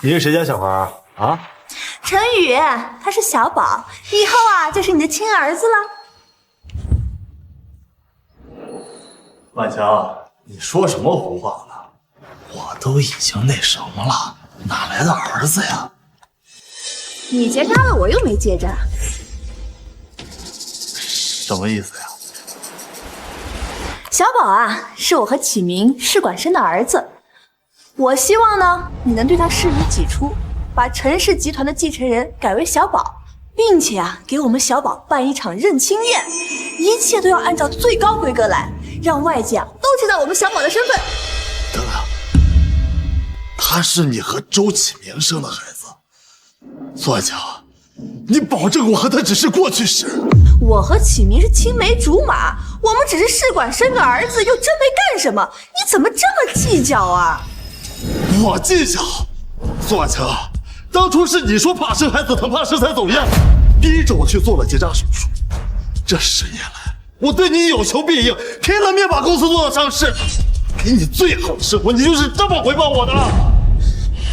你是谁家小孩啊？啊？陈宇，他是小宝，以后啊就是你的亲儿子了。万强，你说什么胡话呢？我都已经那什么了，哪来的儿子呀？你结扎了，我又没结扎。什么意思呀？小宝啊，是我和启明试管生的儿子。我希望呢，你能对他视如己出，把陈氏集团的继承人改为小宝，并且啊，给我们小宝办一场认亲宴，一切都要按照最高规格来，让外界啊都知道我们小宝的身份。等等，他是你和周启明生的孩子，苏万强，你保证我和他只是过去式？我和启明是青梅竹马，我们只是试管生个儿子，又真没干什么，你怎么这么计较啊？我计较，苏万强，当初是你说怕生孩子疼怕生才走样，逼着我去做了结扎手术。这10年来，我对你有求必应，拼了命把公司做到上市，给你最好的生活，你就是这么回报我的？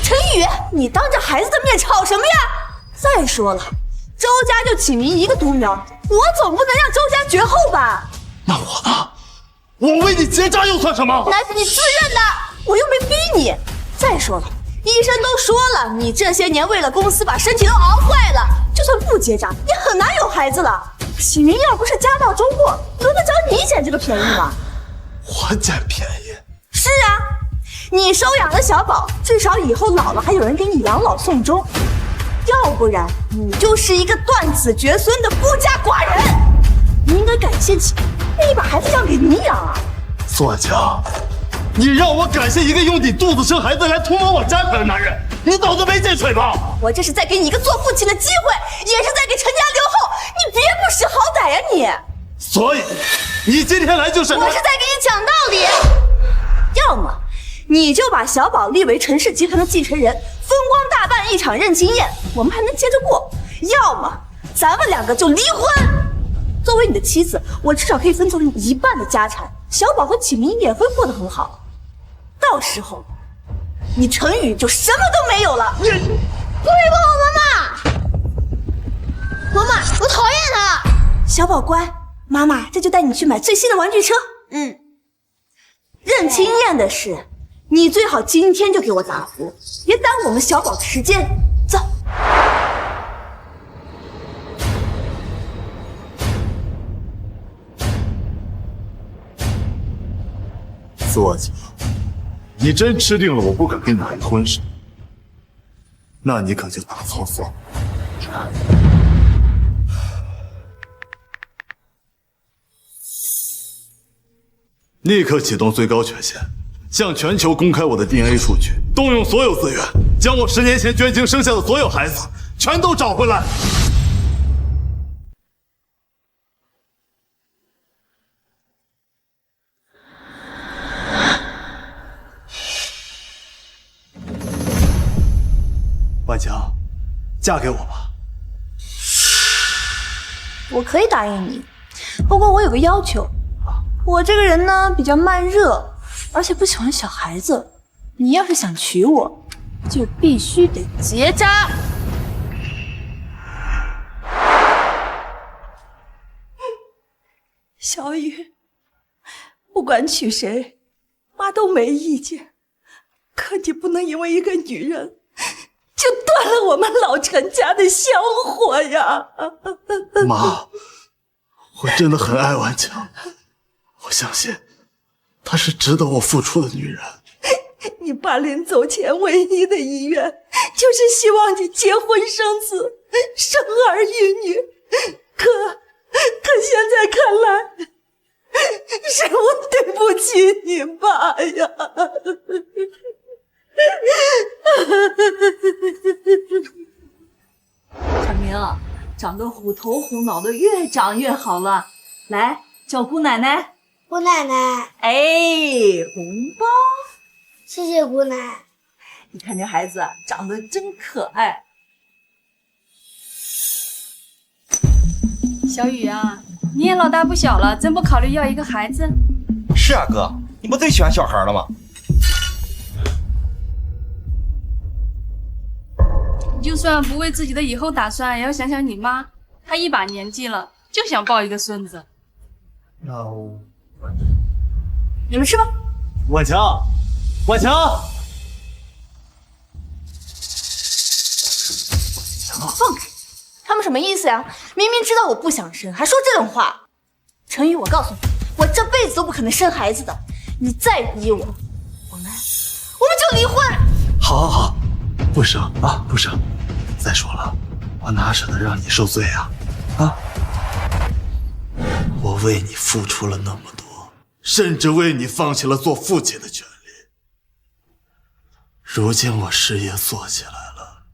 陈宇，你当着孩子的面吵什么呀？再说了，周家就启明一个独苗，我总不能让周家绝后吧？那我呢？我为你结扎又算什么？那是你自愿的，我又没逼你。再说了，医生都说了，你这些年为了公司把身体都熬坏了，就算不结扎，也很难有孩子了。启明要不是家道中落，轮得着你捡这个便宜吗？我捡便宜？是啊，你收养了小宝，至少以后老了还有人给你养老送终，要不然你就是一个断子绝孙的孤家寡人。你应该感谢启明，愿意把孩子让给你养啊。苏万强，你让我感谢一个用你肚子生孩子来图谋我家产的男人，你脑子没进水吧？我这是在给你一个做父亲的机会，也是在给陈家留后，你别不识好歹呀你！所以，你今天来就是……我是在给你讲道理。要么你就把小宝立为陈氏集团的继承人，风光大办一场认亲宴，我们还能接着过；要么咱们2个就离婚。作为你的妻子，我至少可以分走你一半的家产，小宝和启明也会过得很好。到时候，你陈宇就什么都没有了。不许碰我妈妈！妈妈，我讨厌她。小宝乖，妈妈这就带你去买最新的玩具车。认亲宴的事，你最好今天就给我答复，别耽误我们小宝的时间。走。苏万强，你真吃定了我不敢跟你离婚是吗？那你可就大错特错。立刻启动最高权限，向全球公开我的 DNA 数据，动用所有资源，将我10年前捐精生下的所有孩子全都找回来。万强，嫁给我吧。我可以答应你，不过我有个要求，我这个人呢比较慢热，而且不喜欢小孩子。你要是想娶我，就必须得结扎。小雨，不管娶谁，妈都没意见，可你不能因为一个女人就断了我们老陈家的香火呀！妈，我真的很爱万强，我相信她是值得我付出的女人。你爸临走前唯一的遗愿，就是希望你结婚生子，生儿育女。可现在看来，是我对不起你爸呀！小明，长得虎头虎脑的，越长越好了。来，叫姑奶奶。姑奶奶，哎，红包。谢谢姑奶。你看这孩子长得真可爱。小雨啊，你也老大不小了，真不考虑要一个孩子？是啊，哥，你不最喜欢小孩了吗？就算不为自己的以后打算，也要想想你妈，她一把年纪了，就想抱一个孙子。那我你们吃吧。婉强，婉强，放开！他们什么意思呀？明明知道我不想生，还说这种话。陈宇，我告诉你，我这辈子都不可能生孩子的。你再逼我，我们就离婚。好，好，好，不生啊，不生。再说了，我哪舍得让你受罪啊？啊！我为你付出了那么多，甚至为你放弃了做父亲的权利。如今我事业做起来了，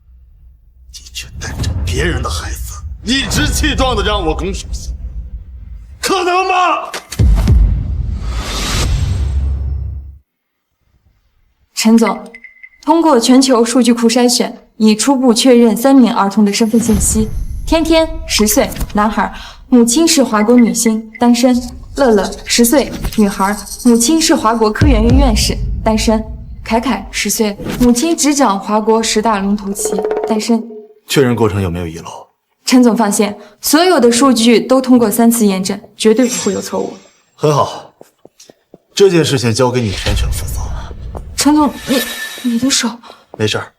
你却带着别人的孩子，理直气壮的让我拱手相让，可能吗？陈总，通过全球数据库筛选，已初步确认3名儿童的身份信息：天天10岁，男孩，母亲是华国女星，单身；乐乐10岁，女孩，母亲是华国科研院院士，单身；凯凯10岁，母亲执掌华国10大龙头企，单身。确认过程有没有遗漏？陈总放心，所有的数据都通过3次验证，绝对不会有错误。很好，这件事情交给你全权负责。陈总，你的手……没事儿，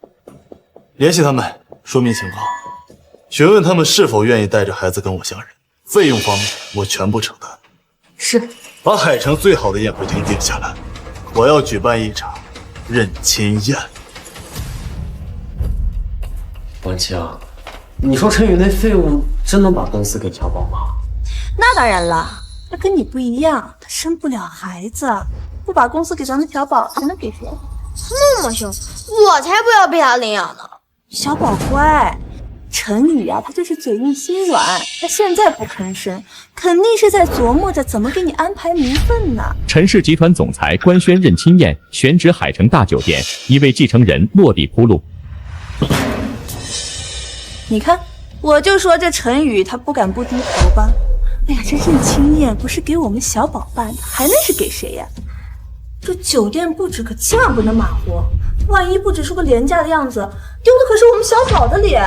联系他们，说明情况，询问他们是否愿意带着孩子跟我相认，费用方面我全部承担。是。把海城最好的宴会厅定下来，我要举办一场认亲宴。婉强，你说陈宇那废物真能把公司给交保吗？那当然了，他跟你不一样，他生不了孩子，不把公司给咱们调保，还能给谁？那么凶，我才不要被他领养呢。小宝乖，陈宇啊，他就是嘴硬心软，他现在不吭声，肯定是在琢磨着怎么给你安排名分呢。陈氏集团总裁官宣认亲宴，选址海城大酒店，一位继承人落地铺路。你看，我就说这陈宇他不敢不低头吧。哎呀，这认亲宴不是给我们小宝办的，还能是给谁呀？这酒店布置可千万不能马虎，万一布置出个廉价的样子，丢的可是我们小宝的脸。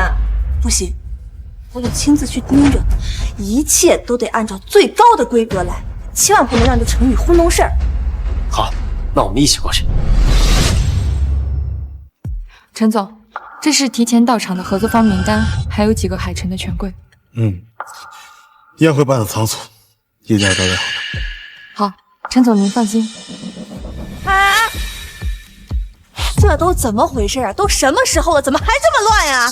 不行，我得亲自去盯着，一切都得按照最高的规格来，千万不能让这陈宇糊弄事儿。好，那我们一起过去。陈总，这是提前到场的合作方名单，还有几个海城的权贵。宴会办得仓促，一定要到位好的。好，陈总您放心。啊！这都怎么回事啊？都什么时候了，怎么还这么乱呀？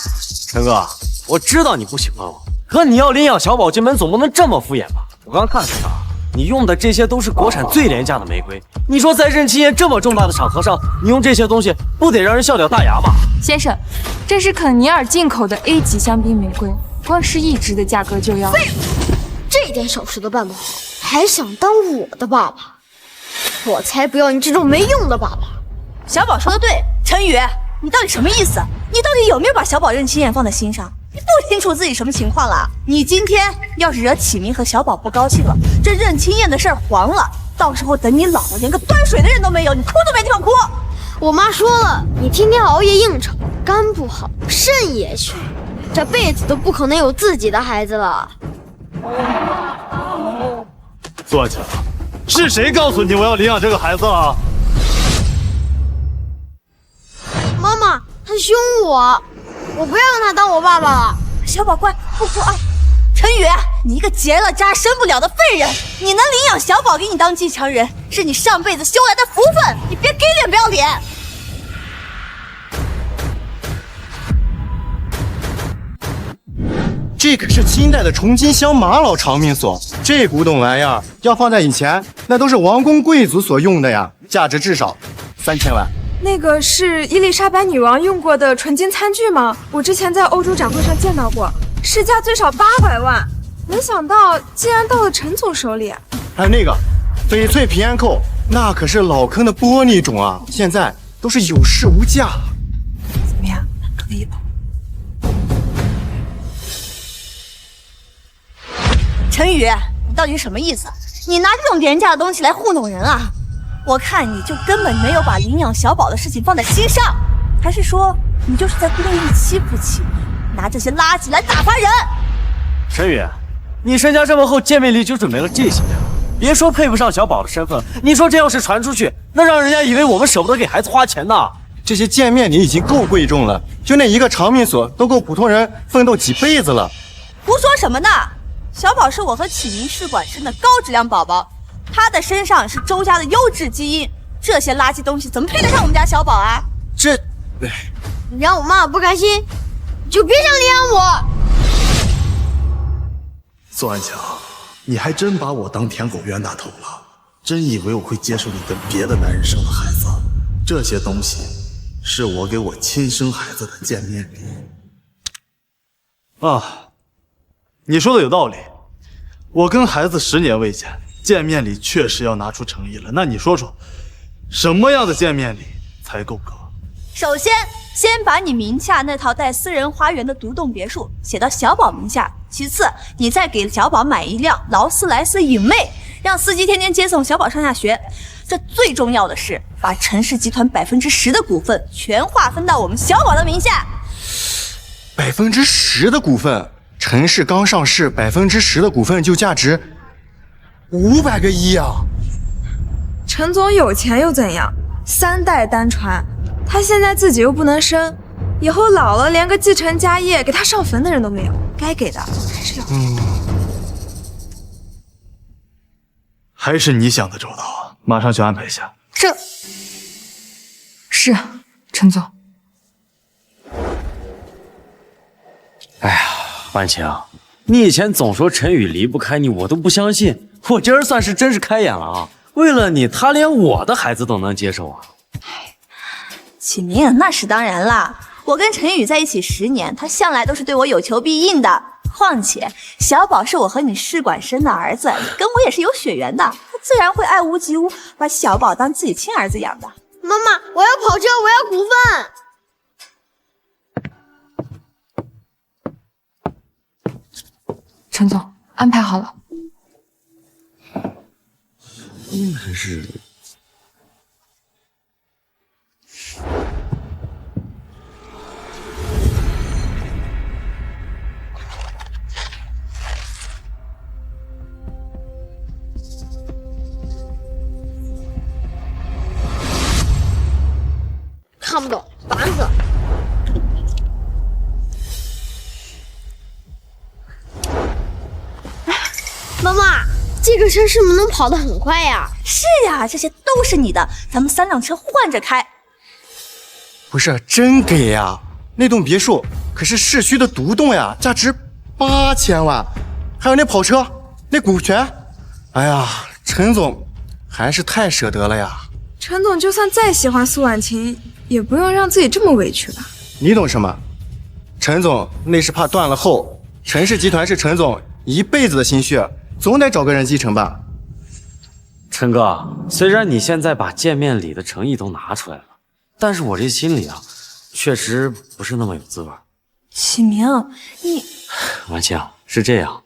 陈哥，我知道你不喜欢我，可你要领养小宝这门总不能这么敷衍吧？我刚看了下，你用的这些都是国产最廉价的玫瑰。你说在认亲宴这么重大的场合上，你用这些东西，不得让人笑掉大牙吗？先生，这是肯尼尔进口的 A 级香槟玫瑰，光是1支的价格就要……这点小事都办不好，还想当我的爸爸？我才不要你这种没用的爸爸！小宝说的对，陈宇，你到底什么意思？你到底有没有把小宝认亲宴放在心上？你不清楚自己什么情况了？你今天要是惹启明和小宝不高兴了，这认亲宴的事儿黄了，到时候等你老了，连个端水的人都没有，你哭都没地方哭。我妈说了，你天天熬夜应酬，肝不好，肾也虚，这辈子都不可能有自己的孩子了。坐下，是谁告诉你我要领养这个孩子了？妈妈，他凶我，我不要让他当我爸爸了。小宝乖，不哭啊！陈宇，你一个结了扎生不了的废人，你能领养小宝给你当继承人，是你上辈子修来的福分，你别给脸不要脸！这可是清代的重金乡马老长命锁，这古董玩意儿要放在以前，那都是王公贵族所用的呀，价值至少3000万。那个是伊丽莎白女王用过的纯金餐具吗？我之前在欧洲展会上见到过，市价最少800万。没想到竟然到了陈总手里。还有那个翡翠平安扣，那可是老坑的玻璃种啊，现在都是有市无价。怎么样，可以吧？陈宇，你到底是什么意思？你拿这种廉价的东西来糊弄人啊？我看你就根本没有把领养小宝的事情放在心上，还是说你就是在故意欺负启明？拿这些垃圾来打发人。陈宇，你身家这么厚，见面礼就准备了这些呀？别说配不上小宝的身份，你说这要是传出去，那让人家以为我们舍不得给孩子花钱呢。这些见面礼已经够贵重了，就那一个长命锁都够普通人奋斗几辈子了。胡说什么呢？小宝是我和启明试管生的高质量宝宝，他的身上是周家的优质基因，这些垃圾东西怎么配得上我们家小宝啊？这，你让我妈妈不开心，你就别想连我。苏安强，你还真把我当舔狗冤大头了，真以为我会接受你跟别的男人生的孩子？这些东西是我给我亲生孩子的见面礼。啊，你说的有道理，我跟孩子10年未见，见面礼确实要拿出诚意了。那你说说，什么样的见面礼才够格？首先把你名下那套带私人花园的独栋别墅写到小宝名下，其次你再给小宝买一辆劳斯莱斯影妹，让司机天天接送小宝上下学。这最重要的是把陈氏集团10%的股份全划分到我们小宝的名下。10%的股份，陈氏刚上市，10%的股份就价值500个亿啊！陈总有钱又怎样？3代单传，他现在自己又不能生，以后老了连个继承家业给他上坟的人都没有，该给的还是要。还是你想的周到，马上去安排一下。是，陈总。哎呀，万晴，你以前总说陈宇离不开你，我都不相信。我今儿算是真是开眼了啊！为了你，他连我的孩子都能接受啊！启明，那是当然啦，我跟陈宇在一起10年，他向来都是对我有求必应的。况且小宝是我和你试管生的儿子，跟我也是有血缘的，他自然会爱屋及乌，把小宝当自己亲儿子养的。妈妈，我要跑车，我要股份。陈总，安排好了。应该是。看不懂，烦死！妈妈，这个车是不是能跑得很快呀？是呀，这些都是你的，咱们3辆车换着开。不是真给呀，那栋别墅可是市区的独栋呀，价值8000万，还有那跑车、那股权。哎呀，陈总还是太舍得了呀。陈总就算再喜欢苏婉晴，也不用让自己这么委屈吧？你懂什么？陈总那是怕断了后，陈氏集团是陈总一辈子的心血，总得找个人继承吧。陈哥，虽然你现在把见面礼的诚意都拿出来了，但是我这心里啊，确实不是那么有滋味。启明，你……婉晴，是这样，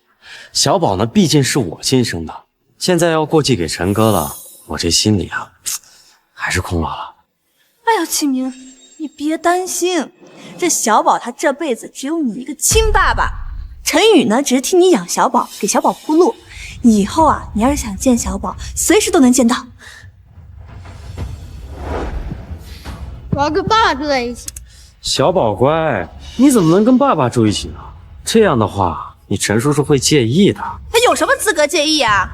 小宝呢毕竟是我亲生的，现在要过继给陈哥了，我这心里啊，还是空落了。哎呦，启明，你别担心，这小宝他这辈子只有你一个亲爸爸，陈宇呢只是替你养小宝，给小宝铺路。以后啊，你要是想见小宝，随时都能见到。我要跟爸爸住在一起。小宝乖，你怎么能跟爸爸住一起呢？这样的话，你陈叔叔会介意的。他有什么资格介意啊？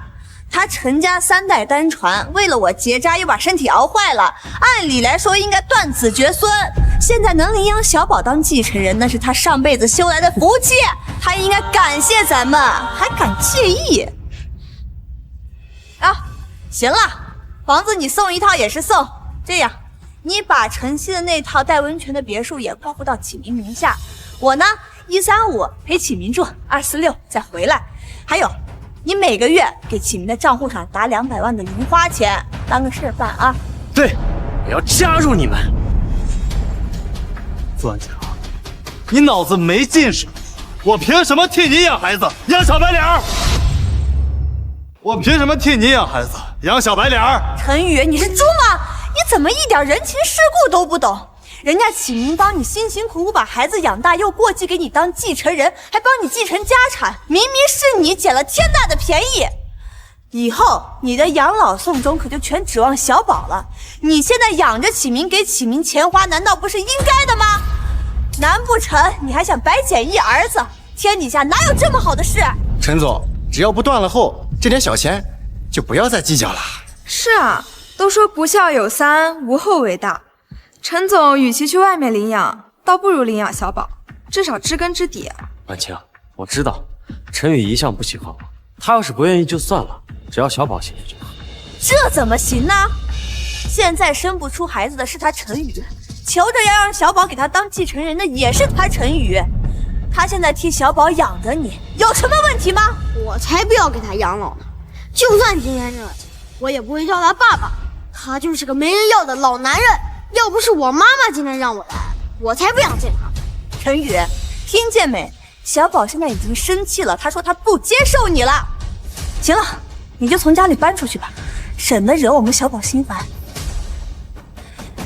他陈家3代单传，为了我结扎又把身体熬坏了，按理来说应该断子绝孙。现在能领养小宝当继承人，那是他上辈子修来的福气，他应该感谢咱们，还敢介意？啊，行了，房子你送一套也是送。这样，你把晨曦的那套带温泉的别墅也过户到启明名下，我呢135陪启明住，246再回来。还有，你每个月给启明的账户上打200万的零花钱，当个事儿办啊。对，我要加入你们。段强，你脑子没进水！我凭什么替你养孩子，养小白脸？我凭什么替你养孩子，养小白脸？陈宇，你是猪吗？你怎么一点人情世故都不懂？人家启明帮你辛辛苦苦把孩子养大，又过继给你当继承人，还帮你继承家产，明明是你捡了天大的便宜。以后你的养老送终可就全指望小宝了。你现在养着启明，给启明钱花，难道不是应该的吗？难不成你还想白捡一儿子？天底下哪有这么好的事？陈总，只要不断了后，这点小钱就不要再计较了。是啊，都说不孝有三，无后为大。陈总与其去外面领养，倒不如领养小宝，至少知根知底。婉清，我知道陈宇一向不喜欢我，他要是不愿意就算了，只要小宝幸福就好。这怎么行呢？现在生不出孩子的是他陈宇，求着要让小宝给他当继承人的也是他陈宇。他现在替小宝养着你，有什么问题吗？我才不要给他养老呢！就算今天热情，我也不会叫他爸爸。他就是个没人要的老男人。要不是我妈妈今天让我来，我才不想见他。陈宇，听见没？小宝现在已经生气了，他说他不接受你了。行了，你就从家里搬出去吧，省得惹我们小宝心烦。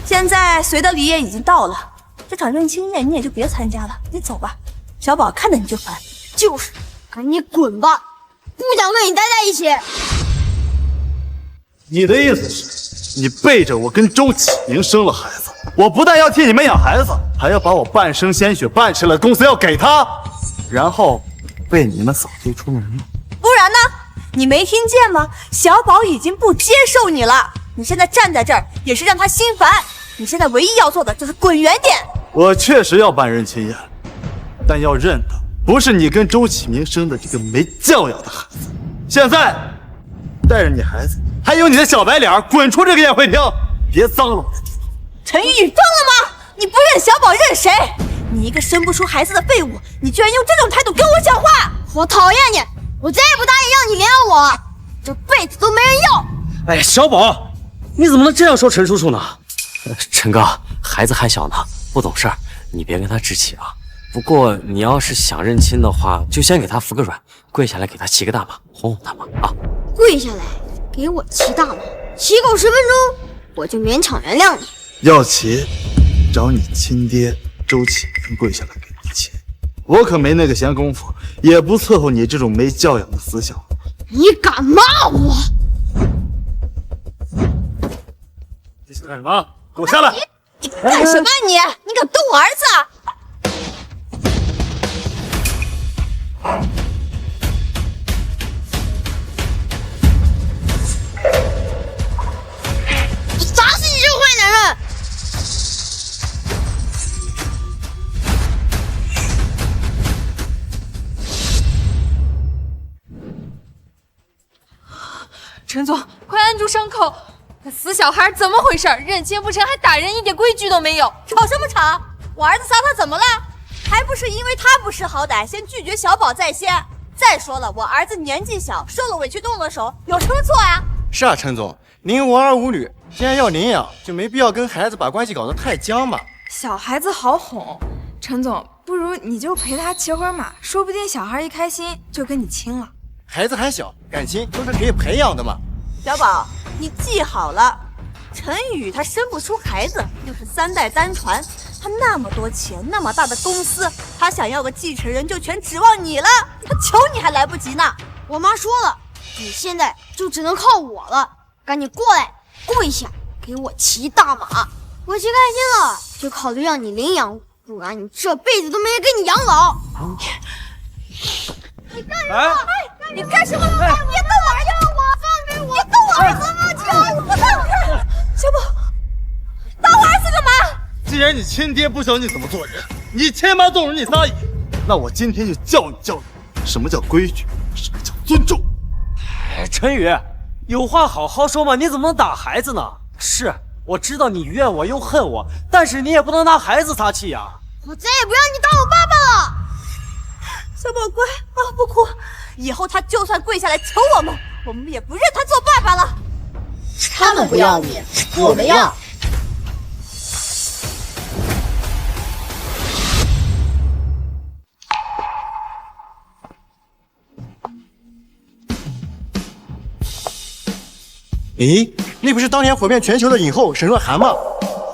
现在随的礼也已经到了，这场认亲宴你也就别参加了，你走吧。小宝看着你就烦。就是，赶紧滚吧，不想跟你待在一起。你的意思是，你背着我跟周启明生了孩子，我不但要替你们养孩子，还要把我半生鲜血办成了公司要给他，然后被你们扫地出门了。不然呢？你没听见吗？小宝已经不接受你了，你现在站在这儿也是让他心烦。你现在唯一要做的就是滚远点。我确实要办认亲宴，但要认的不是你跟周启明生的这个没教养的孩子。现在带着你孩子还有你的小白脸滚出这个宴会厅，别脏了我的地方。陈宇，疯了吗？你不认小宝认谁？你一个生不出孩子的废物，你居然用这种态度跟我讲话！我讨厌你，我再也不答应让你领养我，这辈子都没人要。哎呀，小宝，你怎么能这样说陈叔叔呢？陈哥，孩子还小呢，不懂事儿，你别跟他置气啊。不过你要是想认亲的话，就先给他服个软，跪下来给他骑个大马，哄哄他嘛啊！跪下来给我骑大马，骑够10分钟，我就勉强原谅你。要骑，找你亲爹周启明跪下来给你骑，我可没那个闲工夫，也不伺候你这种没教养的思想。你敢骂我？你想干什么？给我下来！你干什么你？你敢动我儿子？打死你这个坏男人！陈总，快按住伤口！那死小孩怎么回事？认亲不成还打人，一点规矩都没有！吵什么吵？我儿子撒他怎么了？还不是因为他不识好歹，先拒绝小宝在先。再说了，我儿子年纪小，受了委屈动了手，有什么错呀？是啊，陈总，您无儿无女，既然要领养，就没必要跟孩子把关系搞得太僵吧。小孩子好哄，陈总，不如你就陪他骑会儿马，说不定小孩一开心就跟你亲了。孩子还小，感情都是可以培养的嘛。小宝，你记好了，陈宇他生不出孩子，又是3代单传，他那么多钱，那么大的公司，他想要个继承人就全指望你了，他求你还来不及呢。我妈说了，你现在就只能靠我了，赶紧过来跪下给我骑大马。我骑开心了，就考虑让你领养我，不然你这辈子都没人给你养老。你干什么？你干什么？别动我儿子！放开我！别动我儿子！我不动！小宝，打我儿子干嘛？既然你亲爹不教你怎么做人，你亲妈纵容你撒野，那我今天就教你什么叫规矩，什么叫尊重。哎，陈宇，有话好好说嘛，你怎么能打孩子呢？是，我知道你怨我又恨我，但是你也不能拿孩子撒气呀。我再也不让你当我爸爸了。小宝乖啊，不哭。以后他就算跪下来求我们也不认他做爸爸了。他们不要你，我们要。诶，那不是当年火遍全球的影后沈若涵吗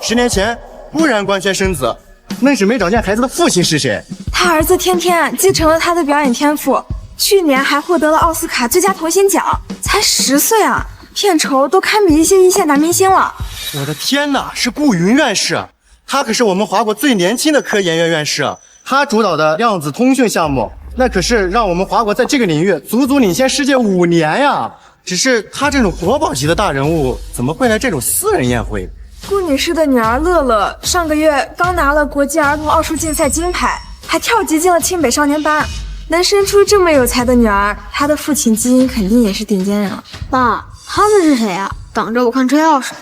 ？10年前，忽然官宣生子，愣是没找见孩子的父亲是谁。他儿子天天继承了他的表演天赋，去年还获得了奥斯卡最佳童星奖，才10岁啊，片酬都堪比一些一线男明星了。我的天哪，是顾云院士，他可是我们华国最年轻的科研院院士，他主导的量子通讯项目，那可是让我们华国在这个领域足足领先世界5年呀。只是他这种国宝级的大人物，怎么会来这种私人宴会？顾女士的女儿乐乐上个月刚拿了国际儿童奥数竞赛金牌，还跳级进了清北少年班。能生出这么有才的女儿，她的父亲基因肯定也是顶尖人了。爸，他们是谁啊？挡着我看车钥匙。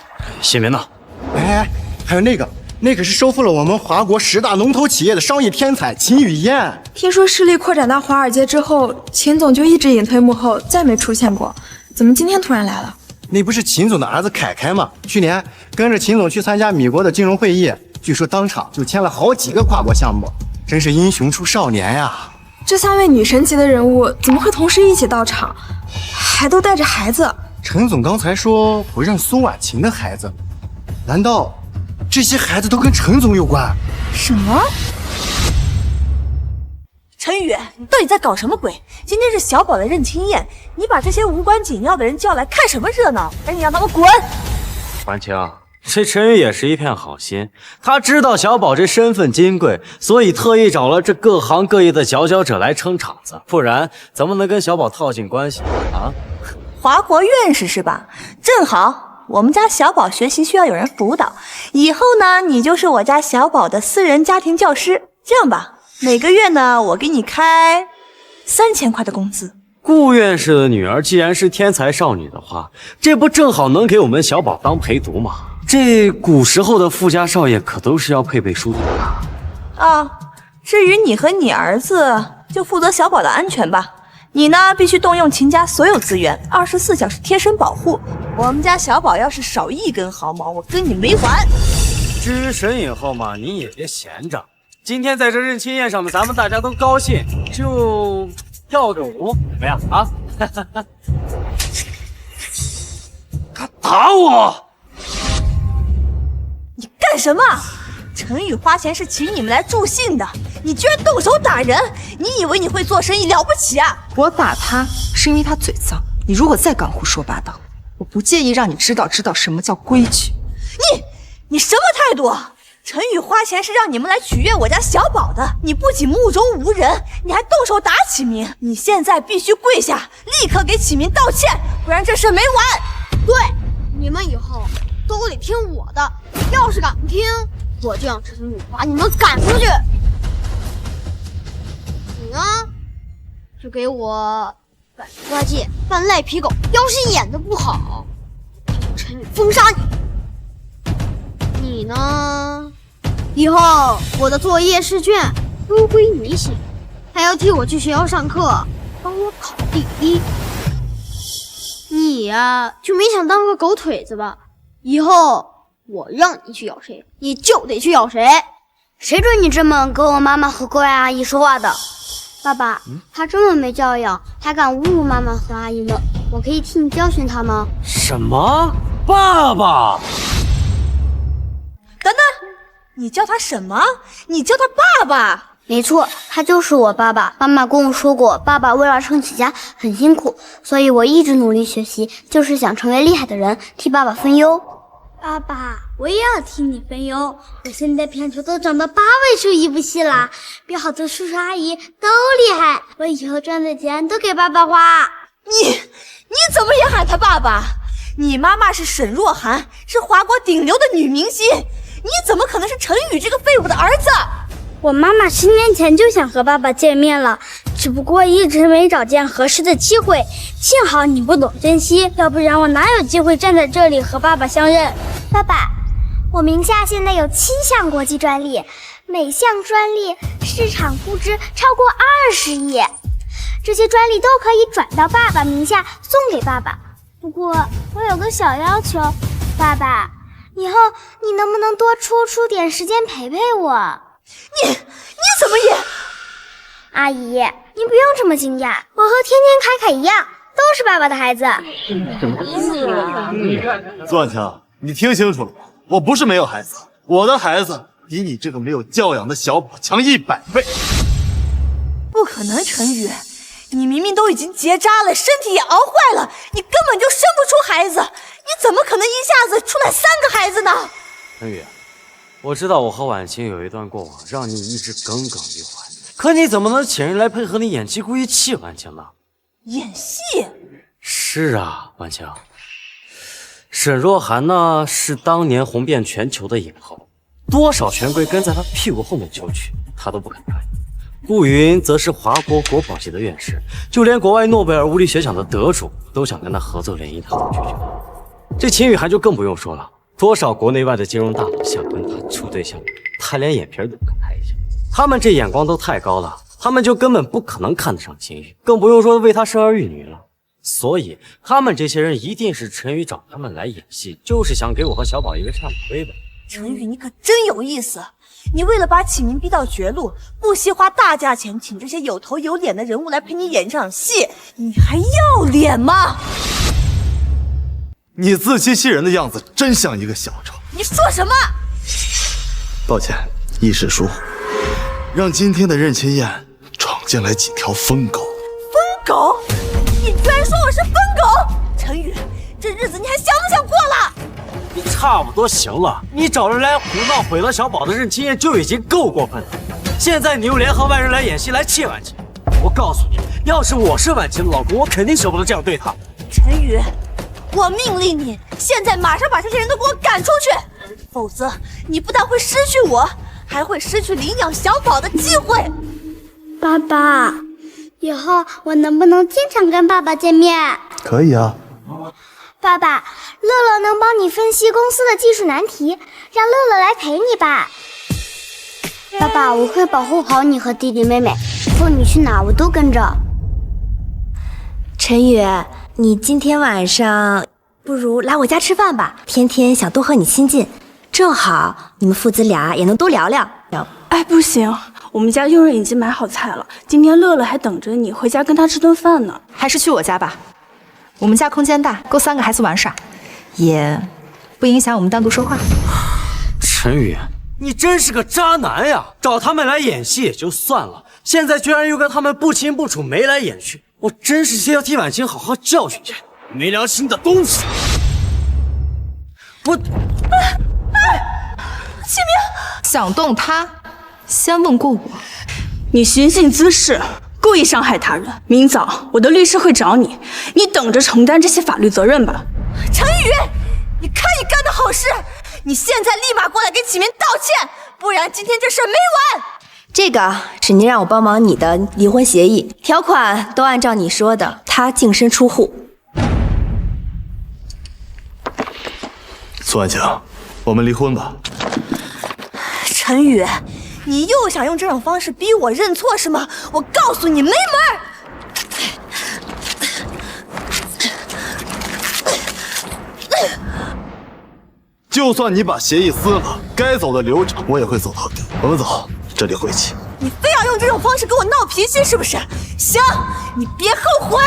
谢明呢？哎，还有那可是收复了我们华国10大龙头企业的商业天才秦雨嫣。听说势力扩展到华尔街之后，秦总就一直隐退幕后，再没出现过。怎么今天突然来了？那不是秦总的儿子凯凯吗？去年跟着秦总去参加米国的金融会议，据说当场就签了好几个跨国项目，真是英雄出少年呀！这3位女神级的人物怎么会同时一起到场，还都带着孩子？陈总刚才说不认苏婉晴的孩子，难道这些孩子都跟陈总有关？什么？陈宇，你到底在搞什么鬼？今天是小宝的认亲宴，你把这些无关紧要的人叫来看什么热闹？赶紧让他们滚！婉晴，这陈宇也是一片好心，他知道小宝这身份金贵，所以特意找了这各行各业的佼佼者来撑场子，不然怎么能跟小宝套近关系啊？华国院士是吧？正好我们家小宝学习需要有人辅导，以后呢，你就是我家小宝的私人家庭教师。这样吧，每个月呢，我给你开3000块的工资。顾院士的女儿既然是天才少女的话，这不正好能给我们小宝当陪读吗？这古时候的富家少爷可都是要配备书读的啊。至于你和你儿子，就负责小宝的安全吧。你呢，必须动用秦家所有资源，24小时贴身保护。我们家小宝要是少1根毫毛，我跟你没完。至于神隐后嘛，你也别闲着。今天在这认亲宴上面，咱们大家都高兴，就跳个舞，怎么样啊？他打我！你干什么？陈宇花钱是请你们来助兴的，你居然动手打人！你以为你会做生意了不起啊？我打他是因为他嘴脏，你如果再敢胡说八道，我不介意让你知道什么叫规矩。你什么态度？陈宇花钱是让你们来取悦我家小宝的，你不仅目中无人，你还动手打启明。你现在必须跪下，立刻给启明道歉，不然这事没完。对，你们以后都得听我的，要是敢不听，我就让陈宇把你们赶出去。你呢，就给我扮猪八戒，扮赖皮狗，要是演得不好，就让陈宇封杀你。你呢？以后我的作业试卷都归你写，还要替我去学校上课，帮我考第1。你呀，就没想当个狗腿子吧？以后我让你去咬谁，你就得去咬谁。谁准你这么跟我妈妈和各位阿姨说话的？爸爸，他这么没教养，还敢侮辱妈妈和阿姨们，我可以替你教训他吗？什么？爸爸？等等，你叫他什么？你叫他爸爸？没错，他就是我爸爸。妈妈跟我说过，爸爸为了撑起家很辛苦，所以我一直努力学习，就是想成为厉害的人，替爸爸分忧。爸爸，我也要替你分忧。我现在片酬都涨到8位数一部戏啦，比好多叔叔阿姨都厉害。我以后赚的钱都给爸爸花。你怎么也喊他爸爸？你妈妈是沈若涵，是华国顶流的女明星，你怎么可能是陈宇这个废物的儿子？我妈妈10年前就想和爸爸见面了，只不过一直没找见合适的机会。幸好你不懂珍惜，要不然我哪有机会站在这里和爸爸相认。爸爸，我名下现在有7项国际专利，每项专利市场估值超过20亿，这些专利都可以转到爸爸名下送给爸爸。不过我有个小要求，爸爸，以后你能不能多出点时间陪陪我？你怎么也……阿姨，您不用这么惊讶，我和天天凯凯一样，都是爸爸的孩子。苏婉晴，你听清楚了吗？我不是没有孩子，我的孩子比你这个没有教养的小宝强100倍。不可能，陈宇，你明明都已经结扎了，身体也熬坏了，你根本就生不出孩子，你怎么可能一下子出来3个孩子呢？陈宇，我知道我和婉晴有一段过往，让你一直耿耿于怀。可你怎么能请人来配合你演技，故意气婉晴呢？演戏？是啊，婉晴，沈若涵呢是当年红遍全球的影后，多少权贵跟在她屁股后面求娶，她都不肯答应。顾云则是华国国宝级的院士，就连国外诺贝尔物理学奖的得主都想跟她合作联谊，她都拒绝。这秦雨涵就更不用说了，多少国内外的金融大佬想跟她处对象，她连眼皮都不肯抬一下。他们这眼光都太高了，他们就根本不可能看得上秦雨，更不用说为她生儿育女了。所以他们这些人一定是陈宇找他们来演戏，就是想给我和小宝一个下马威呗。陈宇，你可真有意思！你为了把启明逼到绝路，不惜花大价钱请这些有头有脸的人物来陪你演这场戏，你还要脸吗？你自欺欺人的样子真像一个小丑。你说什么？抱歉，一时疏忽，让今天的认亲宴闯进来几条疯狗。疯狗？你居然说我是疯狗！陈宇，这日子你还想不想过了？你差不多行了，你找人来胡闹，毁了小宝的认亲宴就已经够过分了。现在你又联合外人来演戏来气婉晴，我告诉你，要是我是婉晴的老公，我肯定舍不得这样对她。陈宇，我命令你，现在马上把这些人都给我赶出去，否则你不但会失去我，还会失去领养小宝的机会。爸爸，以后我能不能经常跟爸爸见面？可以啊。爸爸，乐乐能帮你分析公司的技术难题，让乐乐来陪你吧。爸爸，我会保护好你和弟弟妹妹，以后你去哪我都跟着。陈宇，你今天晚上不如来我家吃饭吧，天天想多和你亲近，正好你们父子俩也能多聊聊。哎，不行，我们家佣人已经买好菜了，今天乐乐还等着你回家跟他吃顿饭呢。还是去我家吧，我们家空间大，够3个孩子玩耍，也不影响我们单独说话。陈宇，你真是个渣男呀！找他们来演戏也就算了，现在居然又跟他们不清不楚，眉来眼去，我真是要替婉晴好好教训去，没良心的东西！我，启明，想动他，先问过我。你寻衅滋事，故意伤害他人，明早我的律师会找你，你等着承担这些法律责任吧。陈宇，你看你干的好事，你现在立马过来给启明道歉，不然今天这事儿没完。这个是您让我帮忙你的离婚协议，条款都按照你说的，他净身出户。苏婉晴，我们离婚吧。陈宇，你又想用这种方式逼我认错是吗？我告诉你没门！就算你把协议撕了，该走的流程我也会走到底。我们走，这里晦气。你非要用这种方式跟我闹脾气是不是？行，你别后悔。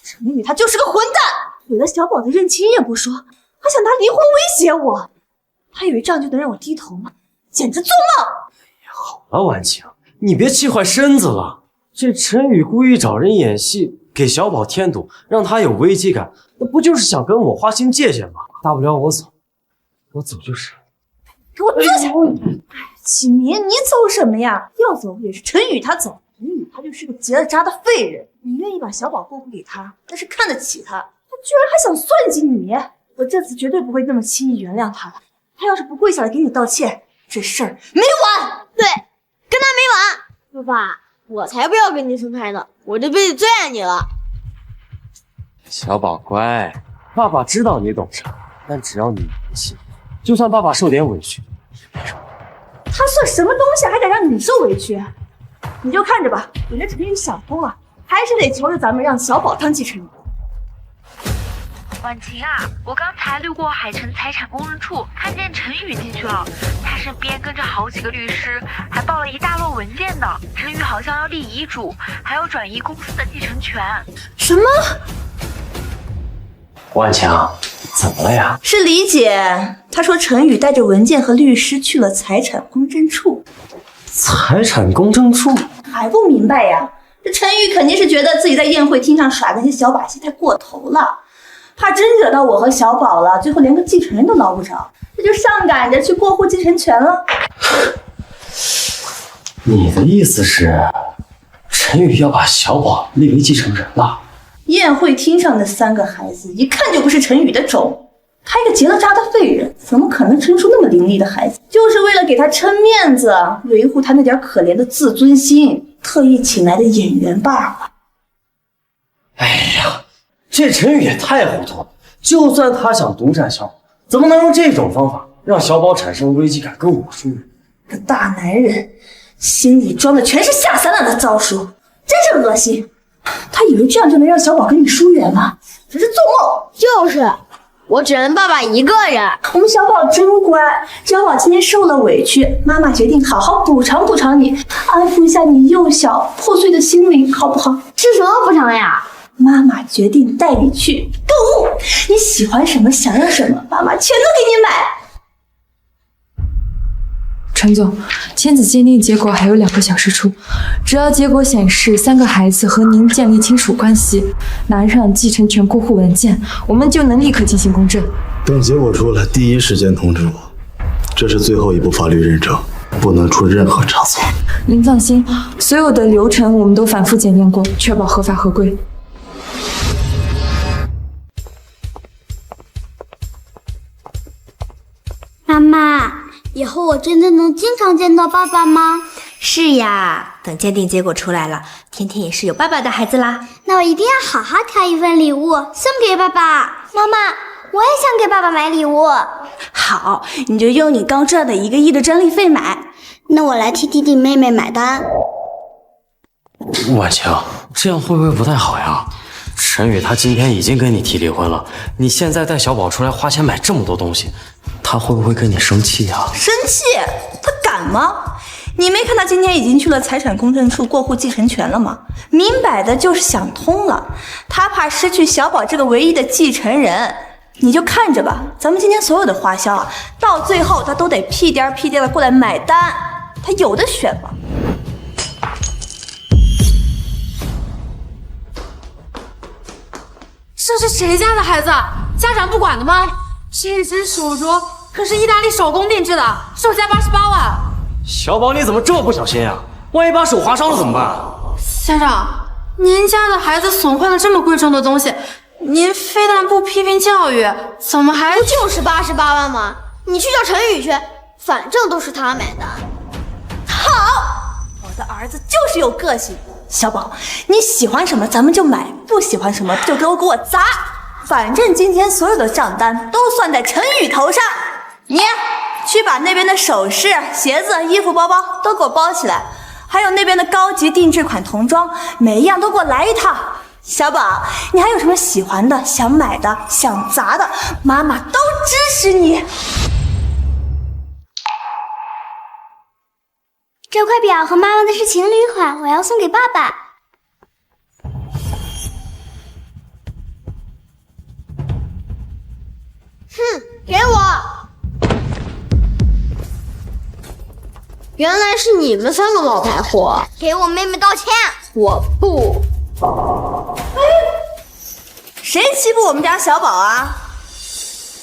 陈宇他就是个混蛋，毁了小宝的认亲宴不说，还想拿离婚威胁我。他以为这样就能让我低头吗？简直做梦！好了，婉晴，你别气坏身子了。这陈宇故意找人演戏，给小宝添堵，让他有危机感，那不就是想跟我划清界限吗？大不了我走，我走就是。给我坐下！启明，你走什么呀？要走也是陈宇他走。陈宇他就是个结了扎的废人，你愿意把小宝过户给他，那是看得起他。他居然还想算计你，我这次绝对不会那么轻易原谅他的。他要是不跪下来给你道歉，这事儿没完。对，跟他没完。爸爸，我才不要跟你分开呢，我这辈子最爱你了。小宝乖，爸爸知道你懂事，但只要你不信，就算爸爸受点委屈也没什么。他算什么东西，还敢让你受委屈？你就看着吧，我这陈宇想通了，还是得求着咱们让小宝当继承人。婉晴啊，我刚才路过海城财产公证处，看见陈宇进去了，他身边跟着好几个律师，还抱了一大摞文件呢。陈宇好像要立遗嘱，还要转移公司的继承权。什么？婉晴，怎么了呀？是李姐，她说陈宇带着文件和律师去了财产公证处。财产公证处还不明白呀？这陈宇肯定是觉得自己在宴会厅上耍那些小把戏太过头了，怕真惹到我和小宝了，最后连个继承人都捞不着，这就上赶着去过户继承权了。你的意思是，陈宇要把小宝立为继承人了？宴会厅上的3个孩子一看就不是陈宇的种，他一个结了扎的废人，怎么可能生出那么伶俐的孩子？就是为了给他撑面子，维护他那点可怜的自尊心，特意请来的演员罢了。哎呀，这陈宇也太糊涂了！就算他想独占小宝，怎么能用这种方法让小宝产生危机感，跟我疏远？个大男人心里装的全是下三滥的招数，真是恶心！他以为这样就能让小宝跟你疏远吗？真是做梦！就是，我只认爸爸一个人。我们小宝真乖，小宝今天受了委屈，妈妈决定好好补偿补偿你，安抚一下你幼小破碎的心灵，好不好？是什么补偿呀？妈妈决定带你去购物，你喜欢什么，想要什么，妈妈全都给你买。陈总，亲子鉴定结果还有2个小时出，只要结果显示3个孩子和您建立亲属关系，拿上继承权过户文件，我们就能立刻进行公证。等结果出来，第一时间通知我。这是最后一步法律认证，不能出任何差错。您放心，所有的流程我们都反复检验过，确保合法合规。妈妈，以后我真的能经常见到爸爸吗？是呀，等鉴定结果出来了，天天也是有爸爸的孩子啦。那我一定要好好挑一份礼物送给爸爸。妈妈，我也想给爸爸买礼物。好，你就用你刚赚的1个亿的专利费买。那我来替弟弟妹妹买单。婉晴，这样会不会不太好呀？陈宇他今天已经跟你提离婚了，你现在带小宝出来花钱买这么多东西，他会不会跟你生气呀？生气？他敢吗？你没看他今天已经去了财产公证处过户继承权了吗？明摆的就是想通了，他怕失去小宝这个唯一的继承人。你就看着吧，咱们今天所有的花销啊，到最后他都得屁颠屁颠的过来买单，他有的选吗？这是谁家的孩子？家长不管的吗？这只手镯可是意大利手工定制的，售价88万。小宝，你怎么这么不小心呀？万一把手划伤了怎么办？先生，您家的孩子损坏了这么贵重的东西，您非但不批评教育，怎么还……不就是88万吗？你去叫陈宇去，反正都是他买的。好，我的儿子就是有个性。小宝，你喜欢什么咱们就买，不喜欢什么就给我砸。反正今天所有的账单都算在陈宇头上。你去把那边的首饰、鞋子、衣服、包包都给我包起来，还有那边的高级定制款童装，每一样都给我来一套。小宝，你还有什么喜欢的、想买的、想砸的，妈妈都支持你。这块表和妈妈的是情侣款，我要送给爸爸。哼，给我！原来是你们3个冒牌货，给我妹妹道歉！我不。谁欺负我们家小宝啊？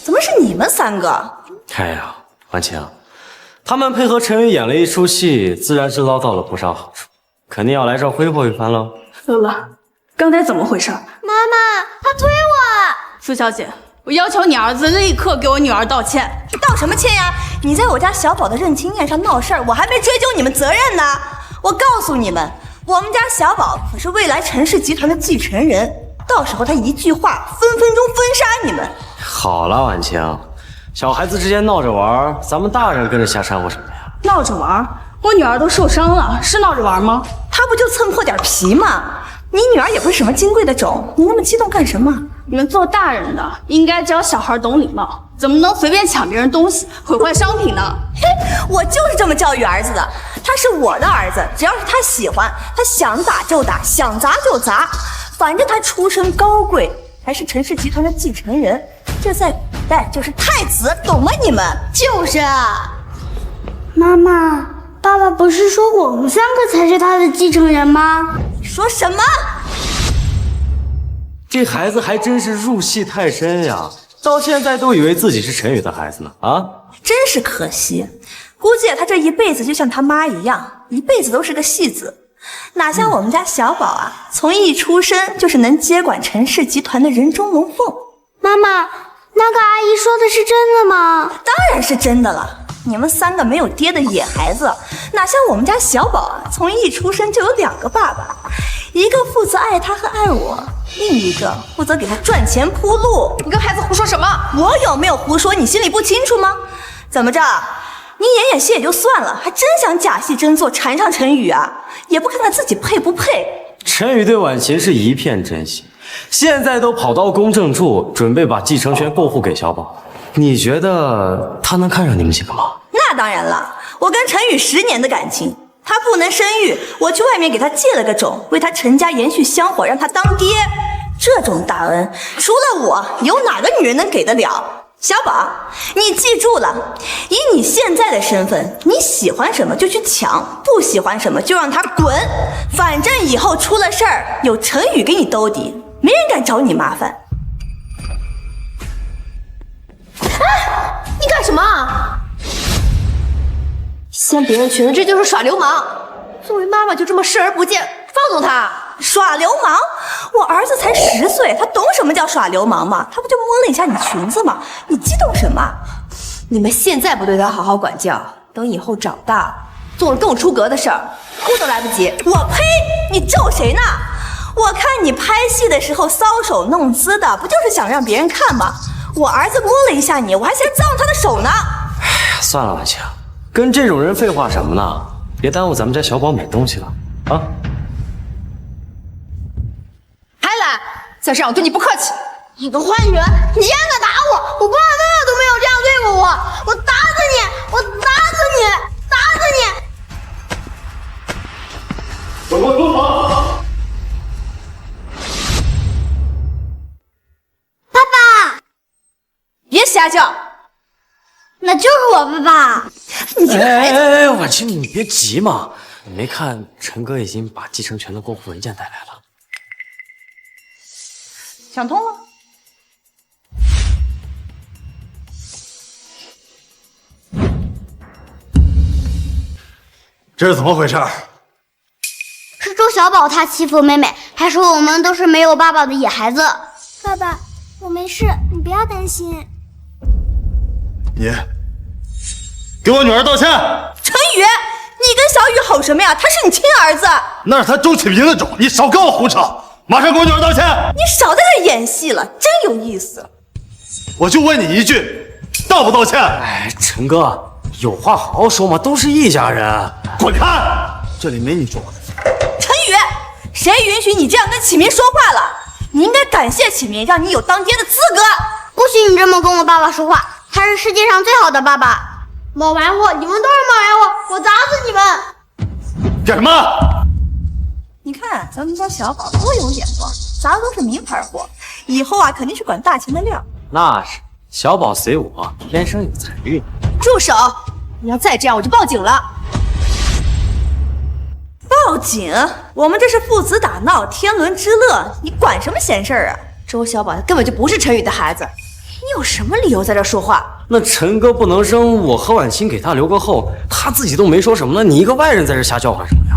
怎么是你们3个？哎呀，婉晴，他们配合陈宇演了一出戏，自然是捞到了不少好处，肯定要来这儿挥霍一番喽。乐乐，刚才怎么回事？妈妈，他推我！苏小姐，我要求你儿子立刻给我女儿道歉。道什么歉呀？你在我家小宝的认亲宴上闹事儿，我还没追究你们责任呢。我告诉你们，我们家小宝可是未来陈氏集团的继承人，到时候他一句话，分分钟分杀你们。好了，婉晴，小孩子之间闹着玩，咱们大人跟着瞎掺和什么呀？闹着玩？我女儿都受伤了，是闹着玩吗？她不就蹭破点皮吗？你女儿也不是什么金贵的种，你那么激动干什么？你们做大人的应该教小孩懂礼貌，怎么能随便抢别人东西，毁坏商品呢？嘿，我就是这么教育儿子的。他是我的儿子，只要是他喜欢，他想打就打，想砸就砸，反正他出身高贵，才是陈氏集团的继承人，这在古代就是太子，懂吗？你们就是啊。妈妈，爸爸不是说我们3个才是他的继承人吗？你说什么？这孩子还真是入戏太深呀，到现在都以为自己是陈宇的孩子呢啊！真是可惜，估计他这一辈子就像他妈一样，一辈子都是个戏子。哪像我们家小宝啊，从一出生就是能接管陈氏集团的人中龙凤。妈妈，那个阿姨说的是真的吗？当然是真的了。你们3个没有爹的野孩子，哪像我们家小宝啊，从一出生就有2个爸爸，一个负责爱他和爱我，另一个负责给他赚钱铺路。你跟孩子胡说什么？我有没有胡说？你心里不清楚吗？怎么着？你演戏也就算了，还真想假戏真做缠上陈宇啊？也不看看自己配不配。陈宇对婉晴是一片真心，现在都跑到公证处，准备把继承权过户给小宝。你觉得他能看上你们几个吗？那当然了，我跟陈宇10年的感情，他不能生育，我去外面给他借了个种，为他陈家延续香火，让他当爹。这种大恩，除了我，有哪个女人能给得了？小宝，你记住了，以你现在的身份，你喜欢什么就去抢，不喜欢什么就让他滚。反正以后出了事儿，有陈宇给你兜底，没人敢找你麻烦。你干什么？掀别人裙子，这就是耍流氓！作为妈妈就这么视而不见，放纵他？耍流氓？我儿子才10岁，他懂什么叫耍流氓吗？他不就摸了一下你裙子吗？你激动什么？你们现在不对他好好管教，等以后长大做了更出格的事儿，哭都来不及。我呸！你咒谁呢？我看你拍戏的时候搔首弄姿的，不就是想让别人看吗？我儿子摸了一下你，我还嫌脏他的手呢。哎呀，算了，婉晴，跟这种人废话什么呢？别耽误咱们家小宝买东西了啊！还来，再这样我对你不客气。你个坏女人，你竟然敢打我！我爸爸妈妈都没有这样对过我，我打死你！我打死你！打死你！长官蹲好！爸爸，别瞎叫！那就是我爸爸。你这个孩子！哎，婉晴，你别急嘛，你没看陈哥已经把继承权的过户文件带来了？想通了？这是怎么回事？是周小宝他欺负妹妹，还说我们都是没有爸爸的野孩子。爸爸，我没事，你不要担心。你给我女儿道歉！陈宇，你跟小雨吼什么呀？他是你亲儿子。那是他周启明的种，你少跟我胡扯！马上给我女儿道歉！你少在这演戏了，真有意思。我就问你一句，道不道歉？哎，陈哥，有话好好说嘛，都是一家人。滚开！这里没你说话的。陈宇，谁允许你这样跟启明说话了？你应该感谢启明，让你有当爹的资格。不许你这么跟我爸爸说话，他是世界上最好的爸爸。冒玩货，你们都是冒玩货，我砸死你们！干什么？你看咱们家小宝多有眼光，砸的都是名牌货，以后啊肯定是管大钱的料。那是，小宝随我，天生有财运。住手！你要再这样，我就报警了。报警？我们这是父子打闹，天伦之乐，你管什么闲事儿啊？周小宝他根本就不是陈宇的孩子，你有什么理由在这说话？那陈哥不能生，我和婉清给他留个后，他自己都没说什么呢，你一个外人在这瞎叫唤什么呀？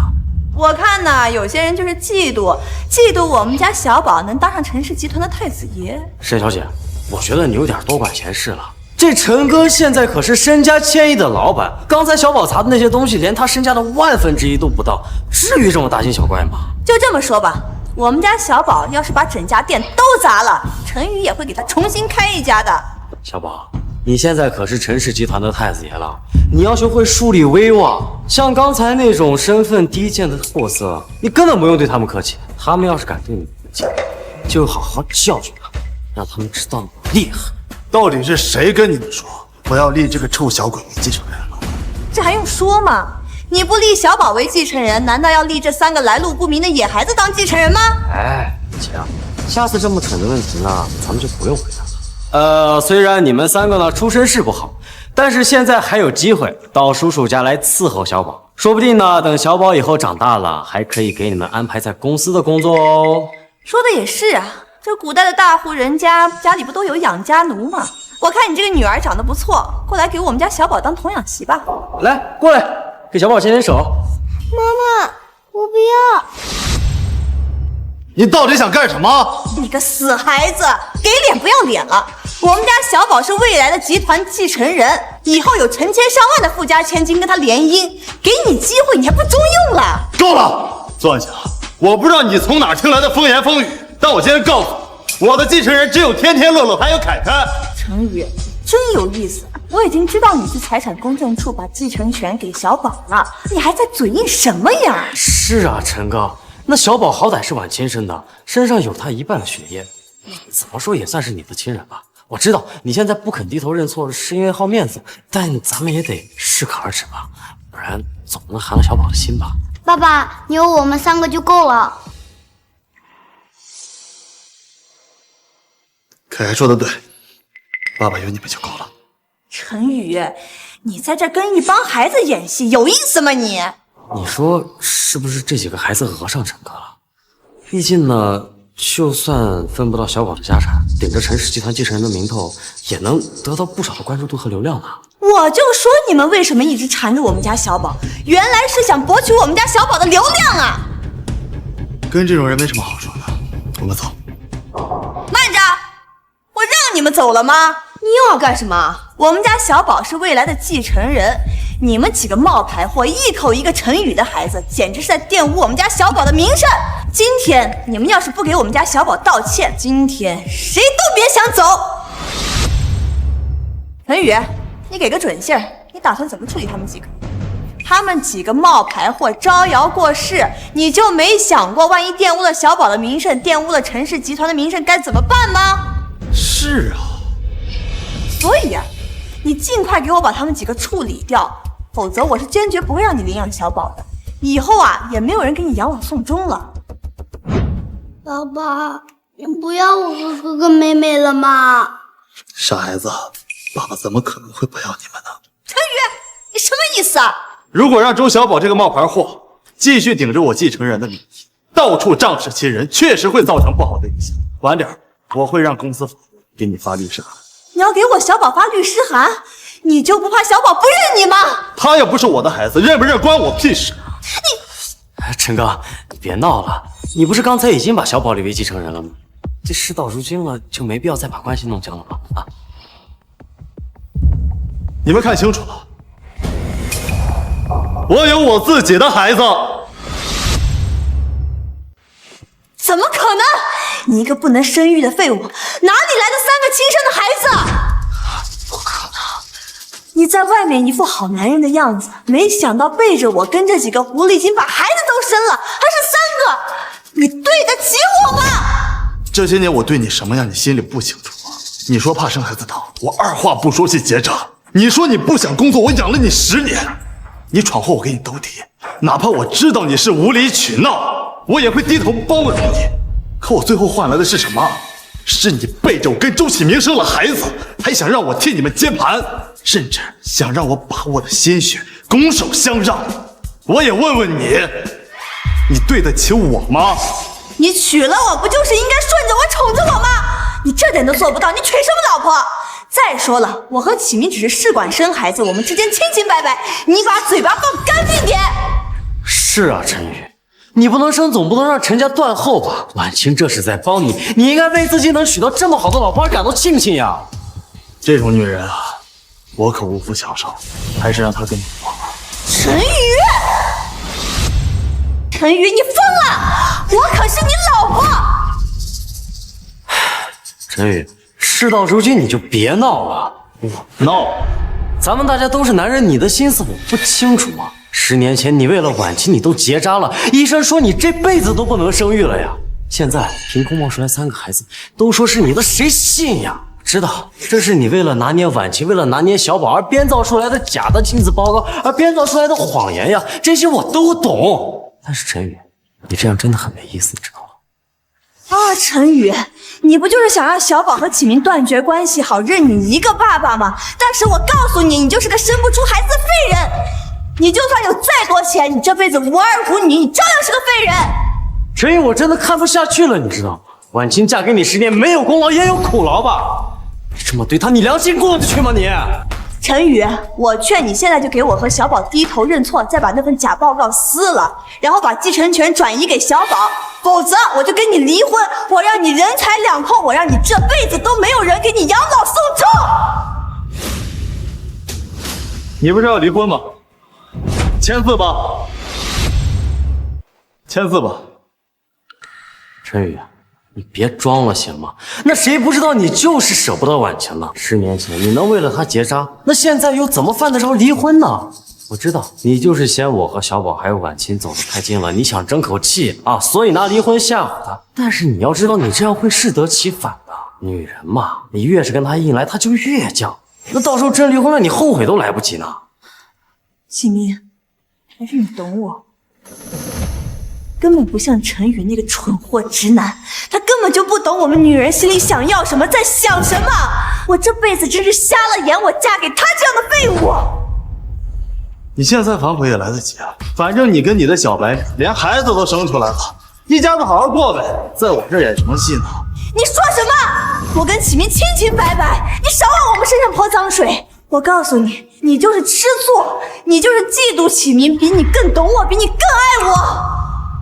我看呢，有些人就是嫉妒我们家小宝能当上陈氏集团的太子爷。沈小姐，我觉得你有点多管闲事了。这陈哥现在可是身家1000亿的老板，刚才小宝砸的那些东西，连他身家的1/1000都不到，至于这么大惊小怪吗？就这么说吧，我们家小宝要是把整家店都砸了，陈宇也会给他重新开一家的。小宝，你现在可是陈氏集团的太子爷了，你要学会树立威望。像刚才那种身份低贱的货色，你根本不用对他们客气。他们要是敢对你不敬，就好好教训他们，让他们知道你厉害。到底是谁跟你们说我要立这个臭小鬼为继承人了？这还用说吗？你不立小宝为继承人，难道要立这3个来路不明的野孩子当继承人吗？哎，姐，下次这么蠢的问题呢，咱们就不用回答了。虽然你们3个呢出身是不好，但是现在还有机会到叔叔家来伺候小宝，说不定呢，等小宝以后长大了，还可以给你们安排在公司的工作哦。说的也是啊，这古代的大户人家家里不都有养家奴吗？我看你这个女儿长得不错，过来给我们家小宝当童养媳吧。来，过来，给小宝牵牵手。妈妈，我不要。你到底想干什么？你个死孩子，给脸不要脸了！我们家小宝是未来的集团继承人，以后有成千上万的富家千金跟他联姻，给你机会你还不中用了？够了，坐下。我不知道你从哪听来的风言风语，但我今天告诉你，我的继承人只有天天、乐乐还有凯凯。陈宇，真有意思，我已经知道你是财产公证处把继承权给小宝了，你还在嘴硬什么呀？是啊，陈哥，那小宝好歹是晚亲生的，身上有他一半的血液，怎么说也算是你的亲人吧。我知道你现在不肯低头认错是因为好面子，但咱们也得适可而止吧，不然总不能寒了小宝的心吧。爸爸，你有我们3个就够了。凯凯说的对，爸爸有你们就够了。陈宇，你在这跟一帮孩子演戏，有意思吗你？你说是不是这几个孩子讹上陈哥了？毕竟呢，就算分不到小宝的家产，顶着陈氏集团继承人的名头，也能得到不少的关注度和流量呢。我就说你们为什么一直缠着我们家小宝，原来是想博取我们家小宝的流量啊！跟这种人没什么好说的，我们走。慢着，我让你们走了吗？你又要干什么？我们家小宝是未来的继承人，你们几个冒牌货，一口一个陈宇的孩子，简直是在玷污我们家小宝的名声。今天你们要是不给我们家小宝道歉，今天谁都别想走。陈宇，你给个准信儿，你打算怎么处理他们几个？他们几个冒牌货招摇过市，你就没想过万一玷污了小宝的名声，玷污了陈氏集团的名声该怎么办吗？是啊，所以啊，你尽快给我把他们几个处理掉，否则我是坚决不会让你领养小宝的。以后啊，也没有人给你养老送终了。爸爸，你不要我和哥哥妹妹了吗？傻孩子，爸爸怎么可能会不要你们呢？陈宇，你什么意思啊？如果让周小宝这个冒牌货继续顶着我继承人的名义，到处仗势欺人，确实会造成不好的影响。晚点我会让公司法务给你发律师函。你要给我小宝发律师函，你就不怕小宝不认你吗？他又不是我的孩子，认不认关我屁事。陈哥，你别闹了，你不是刚才已经把小宝立为继承人了吗？这事到如今了，就没必要再把关系弄僵了吧？啊！你们看清楚了，我有我自己的孩子。怎么可能？你一个不能生育的废物，哪里来的3个亲生的孩子？不可能！你在外面一副好男人的样子，没想到背着我跟这几个狐狸精把孩子都生了，还是3个，你对得起我吗？这些年我对你什么样，你心里不清楚吗？你说怕生孩子疼，我二话不说去结扎。你说你不想工作，我养了你10年，你闯祸我给你兜底，哪怕我知道你是无理取闹，我也会低头包容你。可我最后换来的是什么？是你背着我跟周启明生了孩子，还想让我替你们接盘，甚至想让我把我的鲜血拱手相让。我也问问你，你对得起我吗？你娶了我不就是应该顺着我宠着我吗？你这点都做不到，你娶什么老婆？再说了，我和启明只是试管生孩子，我们之间清清白白，你把嘴巴放干净点。是啊，陈宇，你不能生，总不能让陈家断后吧？婉清这是在帮你，你应该为自己能娶到这么好的老婆而感到庆幸呀。这种女人啊，我可无福享受，还是让她跟你过吧。陈宇，陈宇，你疯了！我可是你老婆。陈宇，事到如今你就别闹了。我闹？咱们大家都是男人，你的心思我不清楚吗？10年前你为了婉清你都结扎了，医生说你这辈子都不能生育了呀。现在凭空冒出来3个孩子，都说是你的，谁信呀？知道这是你为了拿捏婉清，为了拿捏小宝而编造出来的假的亲子报告，而编造出来的谎言呀，这些我都懂。但是陈宇，你这样真的很没意思，你知道吗？啊，陈宇，你不就是想让小宝和启明断绝关系，好认你一个爸爸吗？但是我告诉你，你就是个生不出孩子的废人。你就算有再多钱，你这辈子无儿无女，你照样是个废人。陈宇，我真的看不下去了，你知道吗？婉清嫁给你10年，没有功劳也有苦劳吧？你这么对她，你良心过得去吗你？陈宇，我劝你现在就给我和小宝低头认错，再把那份假报告撕了，然后把继承权转移给小宝，否则我就跟你离婚，我让你人财两空，我让你这辈子都没有人给你养老送终。你不是要离婚吗？签字吧，签字吧。陈宇，你别装了行吗？那谁不知道你就是舍不得婉晴呢？10年前你能为了她结扎，那现在又怎么犯得着离婚呢？我知道你就是嫌我和小宝还有婉晴走得太近了，你想争口气啊，所以拿离婚吓唬她。但是你要知道，你这样会适得其反的。女人嘛，你越是跟她硬来，她就越犟。那到时候真离婚了，你后悔都来不及呢。启明，还是你懂我。根本不像陈宇那个蠢货直男，他根本就不懂我们女人心里想要什么，在想什么。我这辈子真是瞎了眼，我嫁给他这样的废物。你现在反悔也来得及啊，反正你跟你的小白连孩子都生出来了，一家子好好过呗，在我这演什么戏呢？你说什么？我跟启明清清白白，你少往我们身上泼脏水。我告诉你，你就是吃醋，你就是嫉妒启明比你更懂我，比你更爱我。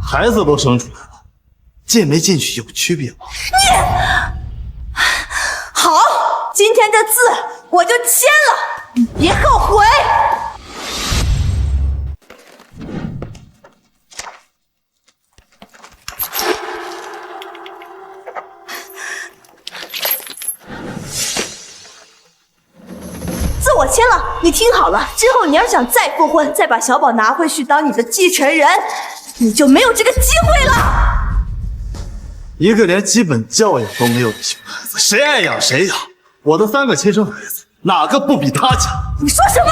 孩子都生出来了，进没进去有区别吗？你好，今天这字我就签了，你别后悔。字我签了，你听好了，之后你要想再复婚，再把小宝拿回去当你的继承人，你就没有这个机会了。一个连基本教养都没有的熊孩子，谁爱养谁养。我的3个亲生孩子，哪个不比他强？你说什么？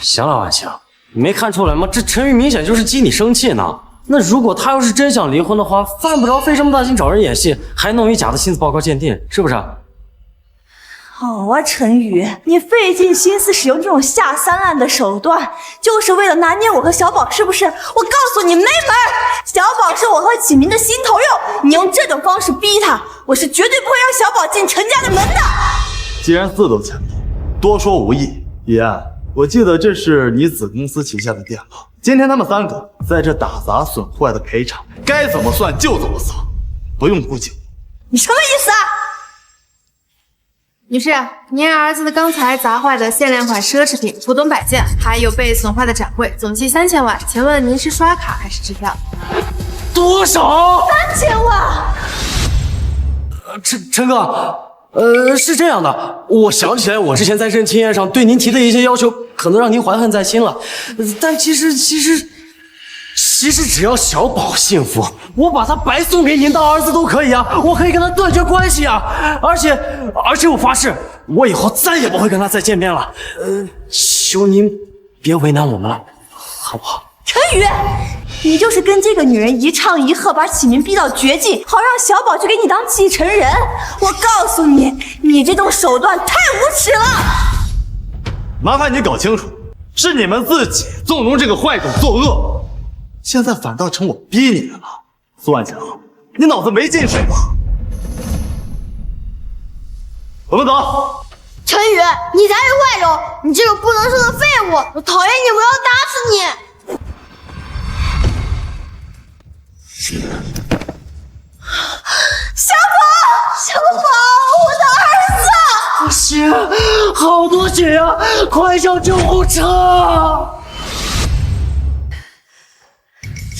行了，婉晴，你没看出来吗？这陈宇明显就是激你生气呢。那如果他要是真想离婚的话，犯不着费这么大劲找人演戏，还弄一假的亲子报告鉴定，是不是？好啊，陈宇，你费尽心思使用这种下三滥的手段，就是为了拿捏我和小宝，是不是？我告诉你，没门！小宝是我和启明的心头肉，你用这种方式逼他，我是绝对不会让小宝进陈家的门的。既然字都签了，多说无益。怡安，我记得这是你子公司旗下的店了，今天他们3个在这打砸损坏的赔偿，该怎么算就怎么算，不用顾忌。你什么意思啊？女士，您儿子的刚才砸坏的限量款奢侈品、古董摆件，还有被损坏的展柜，总计3000万。请问您是刷卡还是支票？多少？3000万。陈哥，是这样的，我想起来，我之前在认亲宴上对您提的一些要求，可能让您怀恨在心了。但其实只要小宝幸福，我把他白送给您当儿子都可以啊，我可以跟他断绝关系啊，而且我发誓，我以后再也不会跟他再见面了。求您别为难我们了，好不好？陈宇，你就是跟这个女人一唱一和，把启明逼到绝境，好让小宝去给你当继承人。我告诉你，你这种手段太无耻了。麻烦你搞清楚，是你们自己纵容这个坏种作恶，现在反倒成我逼你们了。苏万强，你脑子没进水吗？我们走。陈宇，你才是坏种，你这个不能说的废物，我讨厌你，我要打死你！小宝，我的儿子！不行，好多血呀！快叫救护车！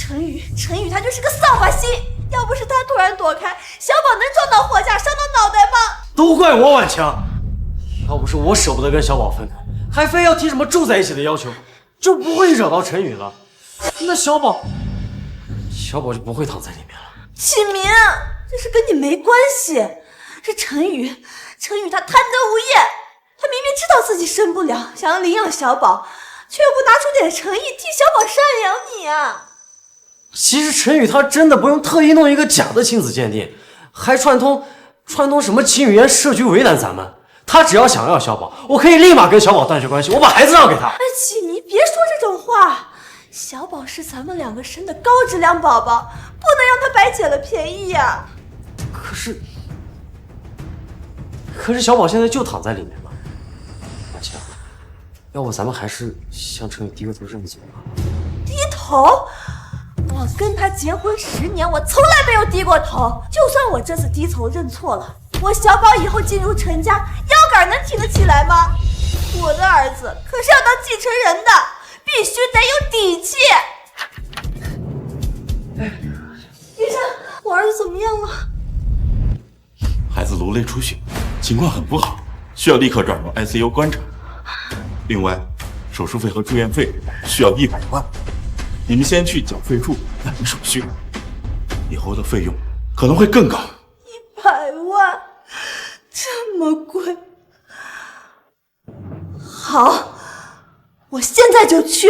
陈宇他就是个扫把星，要不是他突然躲开，小宝能撞到货架，伤到脑袋吗？都怪我婉晴，要不是我舍不得跟小宝分开，还非要提什么住在一起的要求，就不会惹到陈宇了。那小宝就不会躺在里面了。启明，这事跟你没关系，是陈宇他贪得无厌，他明明知道自己生不了，想要领养小宝，却又不拿出点诚意替小宝赡养你啊！其实陈宇他真的不用特意弄一个假的亲子鉴定，还串通什么秦语言设局为难咱们。他只要想要小宝，我可以立马跟小宝断绝关系，我把孩子让给他。安琪，你别说这种话。小宝是咱们2个生的高质量宝宝，不能让他白捡了便宜呀。可是小宝现在就躺在里面嘛。婉晴，要不咱们还是向陈宇低个头认罪吧？低头？我跟他结婚10年，我从来没有低过头。就算我这次低头认错了，我小宝以后进入陈家，腰杆能挺得起来吗？我的儿子可是要当继承人的，必须得有底气。医生，我儿子怎么样了？孩子颅内出血，情况很不好，需要立刻转入 ICU 观察。另外，手术费和住院费需要100万，你们先去缴费处办理手续，以后的费用可能会更高。100万，这么贵？好，我现在就去。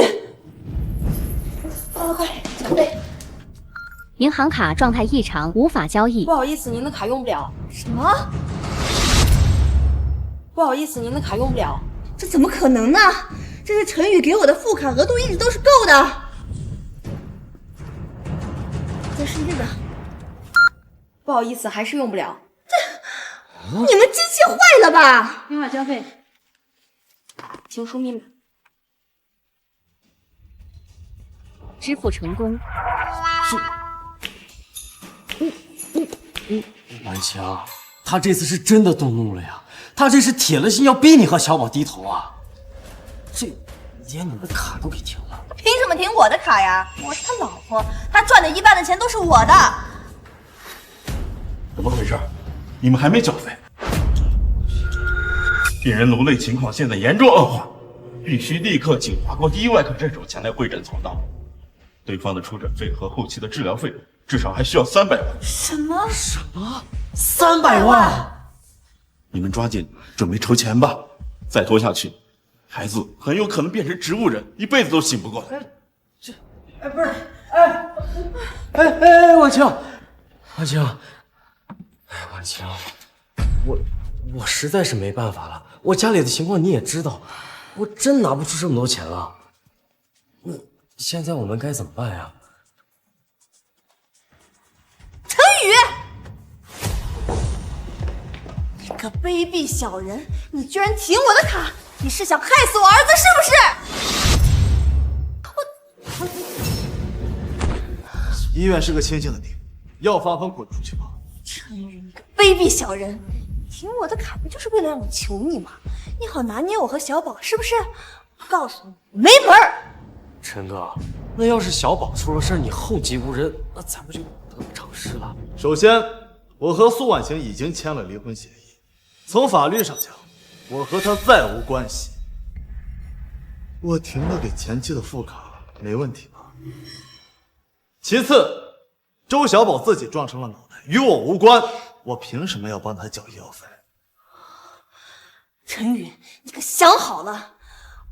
快，缴费。银行卡状态异常，无法交易。不好意思，您的卡用不了。什么？不好意思，您的卡用不了。这怎么可能呢？这是陈宇给我的副卡，额度一直都是够的。再试这个。不好意思，还是用不了。你们机器坏了吧？电话交费，请输密码。支付成功。婉晴，他这次是真的动怒了呀！他这是铁了心要逼你和小宝低头啊！这连你的卡都给停了，凭什么停我的卡呀？我是他老婆，他赚的1半的钱都是我的。怎么回事？你们还没缴费？病人颅内情况现在严重恶化，必须立刻请华国第一外科诊所前来会诊操刀。对方的出诊费和后期的治疗费至少还需要300万。什么？300万？你们抓紧准备筹钱吧，再拖下去，孩子很有可能变成植物人，一辈子都醒不过来。不是，婉晴，婉晴，我实在是没办法了，我家里的情况你也知道，我真拿不出这么多钱了。现在我们该怎么办呀？陈宇，你个卑鄙小人，你居然停我的卡，你是想害死我儿子是不是？医院是个清静的地方，要发疯滚出去吧！陈宇，你个卑鄙小人，停我的卡不就是为了让我求你吗？你好拿捏我和小宝是不是？我告诉你，没门儿！陈哥，那要是小宝出了事，你后继无人，那咱们就得不偿失了。首先，我和苏婉晴已经签了离婚协议，从法律上讲，我和她再无关系。我停了给前妻的副卡，没问题吧？其次，周小宝自己撞成了脑袋，与我无关，我凭什么要帮他缴医药费？陈宇，你可想好了？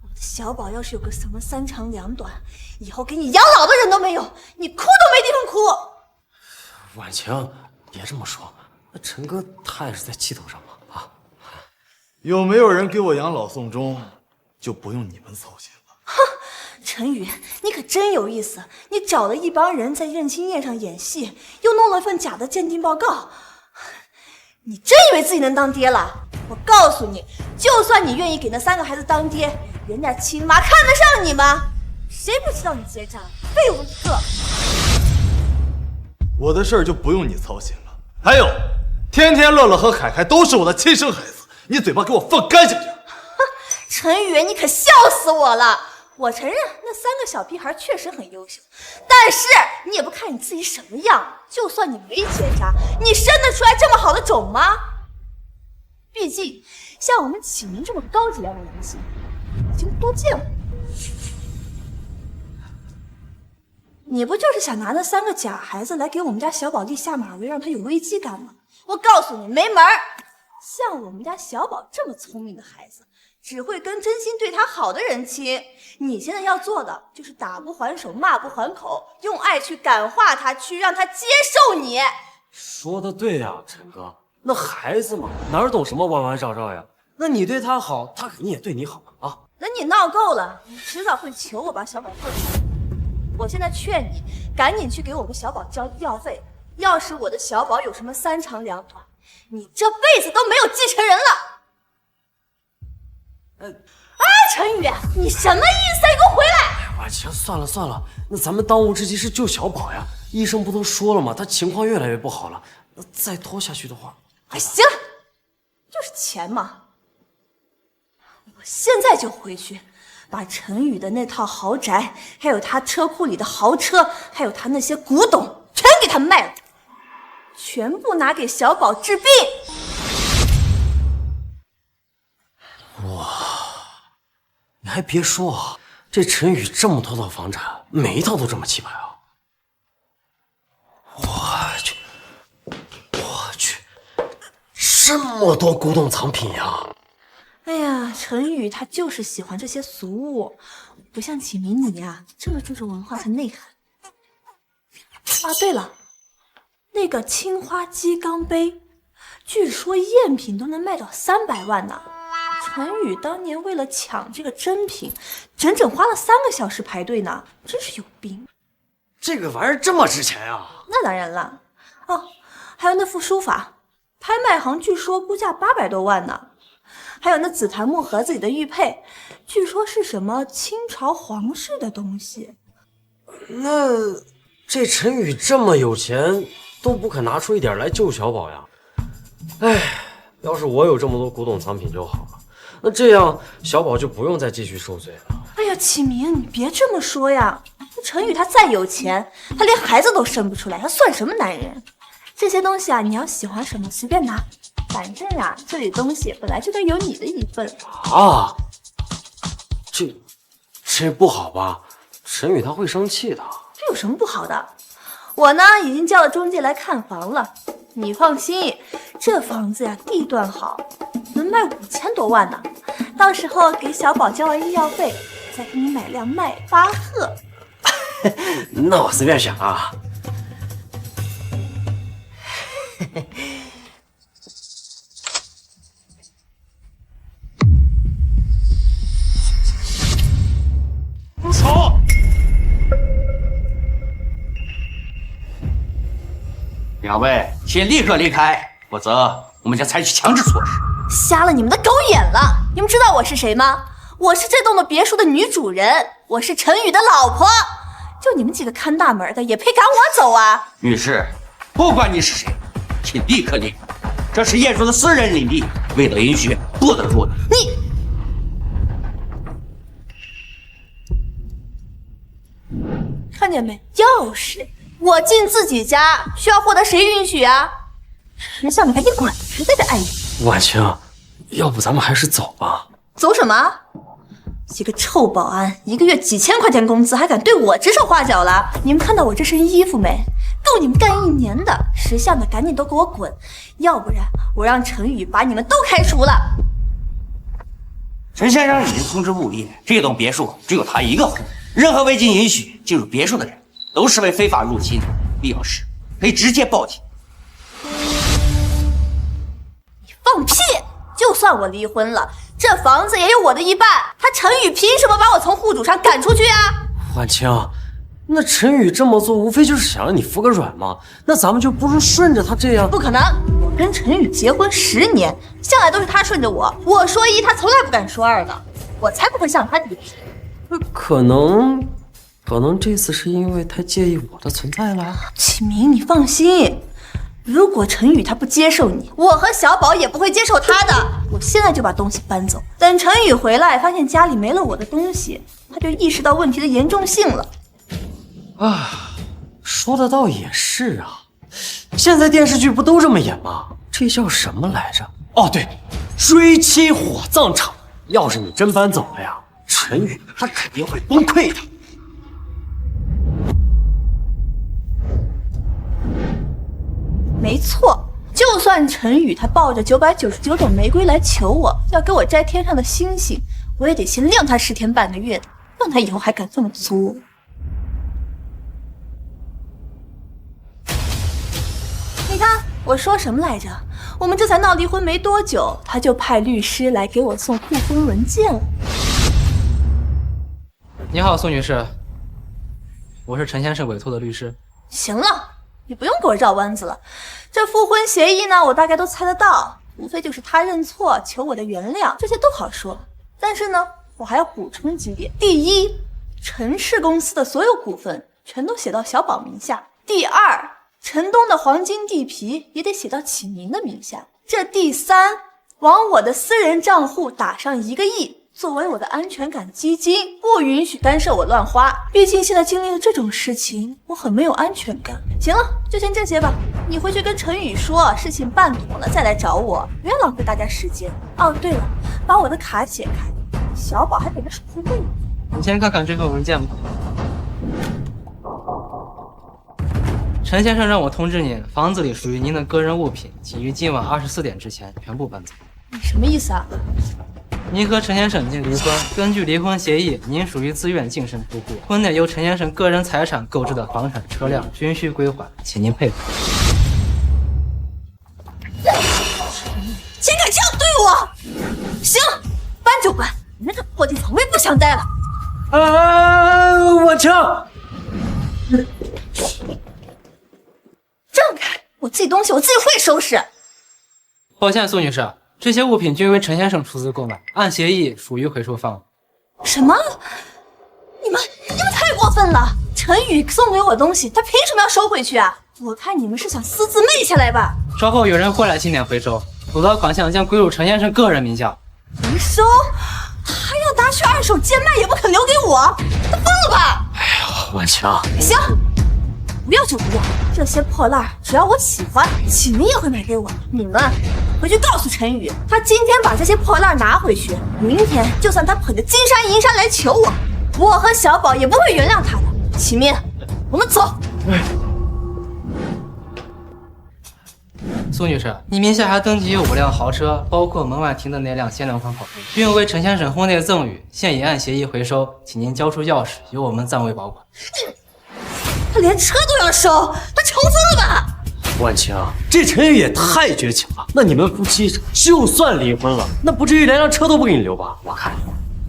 我的小宝要是有个什么3长2短，以后给你养老的人都没有，你哭都没地方哭。婉晴，别这么说，那陈哥他也是在气头上嘛啊！有没有人给我养老送终，就不用你们操心了。哼，陈宇，你可真有意思！你找了一帮人在认亲宴上演戏，又弄了份假的鉴定报告，你真以为自己能当爹了？我告诉你，就算你愿意给那3个孩子当爹，人家亲妈看得上你吗？谁不知道你结扎，废物一个！我的事儿就不用你操心了。还有，天天乐乐和凯凯都是我的亲生孩子，你嘴巴给我放干净点。陈宇，你可笑死我了！我承认那3个小屁孩确实很优秀，但是你也不看你自己什么样，就算你没结扎，你生得出来这么好的种吗？毕竟像我们启明这么高质量的男性已经多见了。你不就是想拿那3个假孩子来给我们家小宝立下马威，让他有危机感吗？我告诉你，没门儿！像我们家小宝这么聪明的孩子，只会跟真心对他好的人亲。你现在要做的就是打不还手，骂不还口，用爱去感化他，去让他接受你。说的对呀，陈哥，那孩子嘛，哪懂什么弯弯绕绕呀？那你对他好，他肯定也对你好啊。那你闹够了，你迟早会求我把小宝放出来。我现在劝你，赶紧去给我们小宝交医药费。要是我的小宝有什么3长2短，你这辈子都没有继承人了。陈宇，你什么意思？你给我回来！婉晴，算了算了，那咱们当务之急是救小宝呀。医生不都说了吗？他情况越来越不好了，那再拖下去的话，哎，行了，就是钱嘛。我现在就回去，把陈宇的那套豪宅，还有他车库里的豪车，还有他那些古董，全给他卖了，全部拿给小宝治病。哇，你还别说啊，这陈宇这么多套房产，每一套都这么气派啊！我去，这么多古董藏品呀！哎呀，陈宇他就是喜欢这些俗物，不像启明你呀，这么注重文化和内涵。啊，对了，那个青花鸡缸杯，据说赝品都能卖到300万呢。陈宇当年为了抢这个真品，整整花了3个小时排队呢，真是有病。这个玩意儿这么值钱呀？那当然了。哦，还有那副书法，拍卖行据说估价800多万呢。还有那紫檀木盒子里的玉佩，据说是什么清朝皇室的东西。那这陈宇这么有钱，都不肯拿出一点来救小宝呀？哎，要是我有这么多古董藏品就好了。那这样小宝就不用再继续受罪了。哎呀，启明，你别这么说呀！陈宇他再有钱，他连孩子都生不出来，他算什么男人？这些东西啊，你要喜欢什么随便拿，反正啊，这里东西本来就该有你的一份啊。这不好吧？陈宇他会生气的。这有什么不好的？我呢已经叫了中介来看房了，你放心，这房子呀地段好，能卖5000多万呢。到时候给小宝交完医药费，再给你买辆迈巴赫。那我随便选啊。走！两位，请立刻离开，否则我们将采取强制措施。瞎了你们的狗眼了！你们知道我是谁吗？我是这栋的别墅的女主人，我是陈宇的老婆。就你们几个看大门的，也配赶我走啊？女士，不管你是谁，请立刻离开，这是业主的私人领地，未得允许，不得入的。看见没？钥匙，我进自己家需要获得谁允许啊？识相，你赶紧滚！实在的碍眼。婉晴，要不咱们还是走吧。走什么？几个臭保安，一个月几千块钱工资，还敢对我指手画脚了？你们看到我这身衣服没？够你们干1年的。识相的赶紧都给我滚，要不然我让陈宇把你们都开除了。陈先生已经通知物业，这栋别墅只有他一个户，任何未经允许进入别墅的人都视为非法入侵，必要时可以直接报警。你放屁！就算我离婚了，这房子也有我的一半，他陈宇凭什么把我从户主上赶出去啊？婉晴，那陈宇这么做无非就是想让你服个软嘛，那咱们就不如顺着他这样。不可能，我跟陈宇结婚10年，向来都是他顺着我，我说1，他从来不敢说2的，我才不会向他低。可能这次是因为太介意我的存在了。启明，你放心，如果陈宇他不接受你，我和小宝也不会接受他的。我现在就把东西搬走，等陈宇回来发现家里没了我的东西，他就意识到问题的严重性了。啊，说的倒也是啊，现在电视剧不都这么演吗？这叫什么来着？哦对，追妻火葬场。要是你真搬走了呀，陈宇他肯定会崩溃的。没错，就算陈宇他抱着999种玫瑰来求我，要给我摘天上的星星，我也得先晾他10天半个月的，让他以后还敢这么作。你看我说什么来着？我们这才闹离婚没多久，他就派律师来给我送复婚文件了。你好，苏女士，我是陈先生委托的律师。行了，你不用给我绕弯子了。这复婚协议呢，我大概都猜得到，无非就是他认错求我的原谅，这些都好说。但是呢，我还要补充几点：第一，陈氏公司的所有股份全都写到小宝名下；第二，陈东的黄金地皮也得写到启明的名下；这第三，往我的私人账户打上1个亿。作为我的安全感基金，不允许干涉我乱花。毕竟现在经历了这种事情，我很没有安全感。行了，就先这些吧。你回去跟陈宇说，事情办妥了再来找我，别浪费大家时间。哦，对了，把我的卡解开，小宝还给他手续费呢。你先看看这份文件吧。陈先生让我通知您，房子里属于您的个人物品，请于今晚24点之前全部搬走。你什么意思啊？您和陈先生已经离婚，根据离婚协议，您属于自愿净身出户，婚内由陈先生个人财产购置的房产、车辆均需归还，请您配合。竟敢这样对我！行，搬就搬，你们这破地方我也不想待了。婉强，让开！我自己东西我自己会收拾。抱歉，苏女士，这些物品均为陈先生出资购买，按协议属于回收方。什么？你们太过分了！陈宇送给我东西，他凭什么要收回去啊？我看你们是想私自昧下来吧？稍后有人会来清点回收，否则款项将归入陈先生个人名下。回收？他要拿去2手贱卖也不肯留给我，他疯了吧？哎呀，婉强，行，不要就不要，这些破烂只要我喜欢，启明也会买给我。你们回去告诉陈宇，他今天把这些破烂拿回去，明天就算他捧着金山银山来求我，我和小宝也不会原谅他的。启明，我们走。苏女士，你名下还登记有5辆豪车，包括门外停的那辆限量款跑车，并为陈先生婚内赠与，现已按协议回收，请您交出钥匙，由我们暂为保管。他连车都要收，他抽风了吧？婉强，这陈宇也太绝情了。那你们夫妻就算离婚了，那不至于连辆车都不给你留吧？我看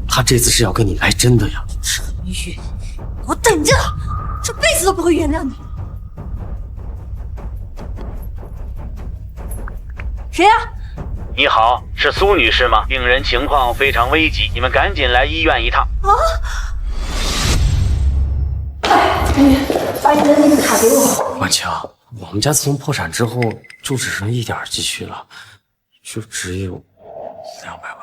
他这次是要跟你来真的呀。陈宇，给我等着，这辈子都不会原谅你。谁呀？你好，是苏女士吗？病人情况非常危急，你们赶紧来医院一趟。啊！把你的那个卡给我。婉强，我们家自从破产之后就只剩1点积蓄了，就只有200万。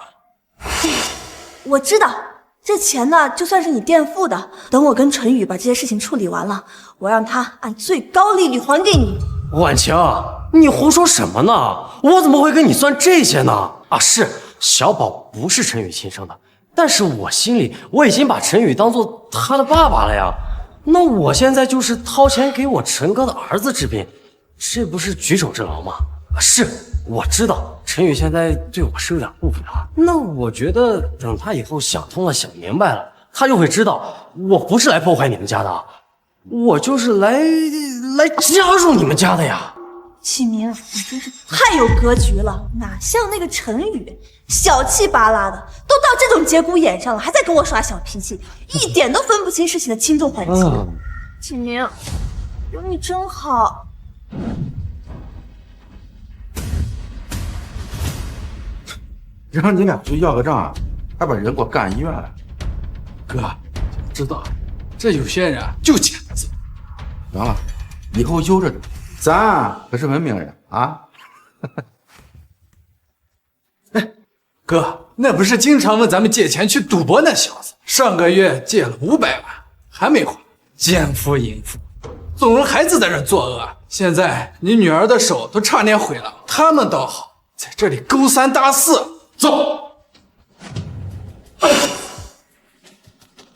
我知道，这钱呢，就算是你垫付的。等我跟陈宇把这些事情处理完了，我让他按最高利率还给你。婉强，你胡说什么呢？我怎么会跟你算这些呢？啊，是小宝不是陈宇亲生的，但是我心里我已经把陈宇当做他的爸爸了呀。那我现在就是掏钱给我陈哥的儿子治病，这不是举手之劳吗？是，我知道陈宇现在对我是有点误会啊。那我觉得等他以后想通了想明白了，他就会知道我不是来破坏你们家的，我就是来加入你们家的呀。启明，你真是太有格局了，哪像那个陈宇，小气巴拉的，都到这种节骨眼上了，还在跟我耍小脾气，一点都分不清事情的轻重缓急。启明，有你真好。让你俩去要个账，还把人给我干医院了。哥，知道这有些人就钱字。行了，以后悠着点，咱可是文明人啊。哎，哥，那不是经常问咱们借钱去赌博那小子，上个月借了500万，还没还，奸夫淫妇，纵容孩子在这作恶。现在你女儿的手都差点毁了，他们倒好，在这里勾三搭四。走。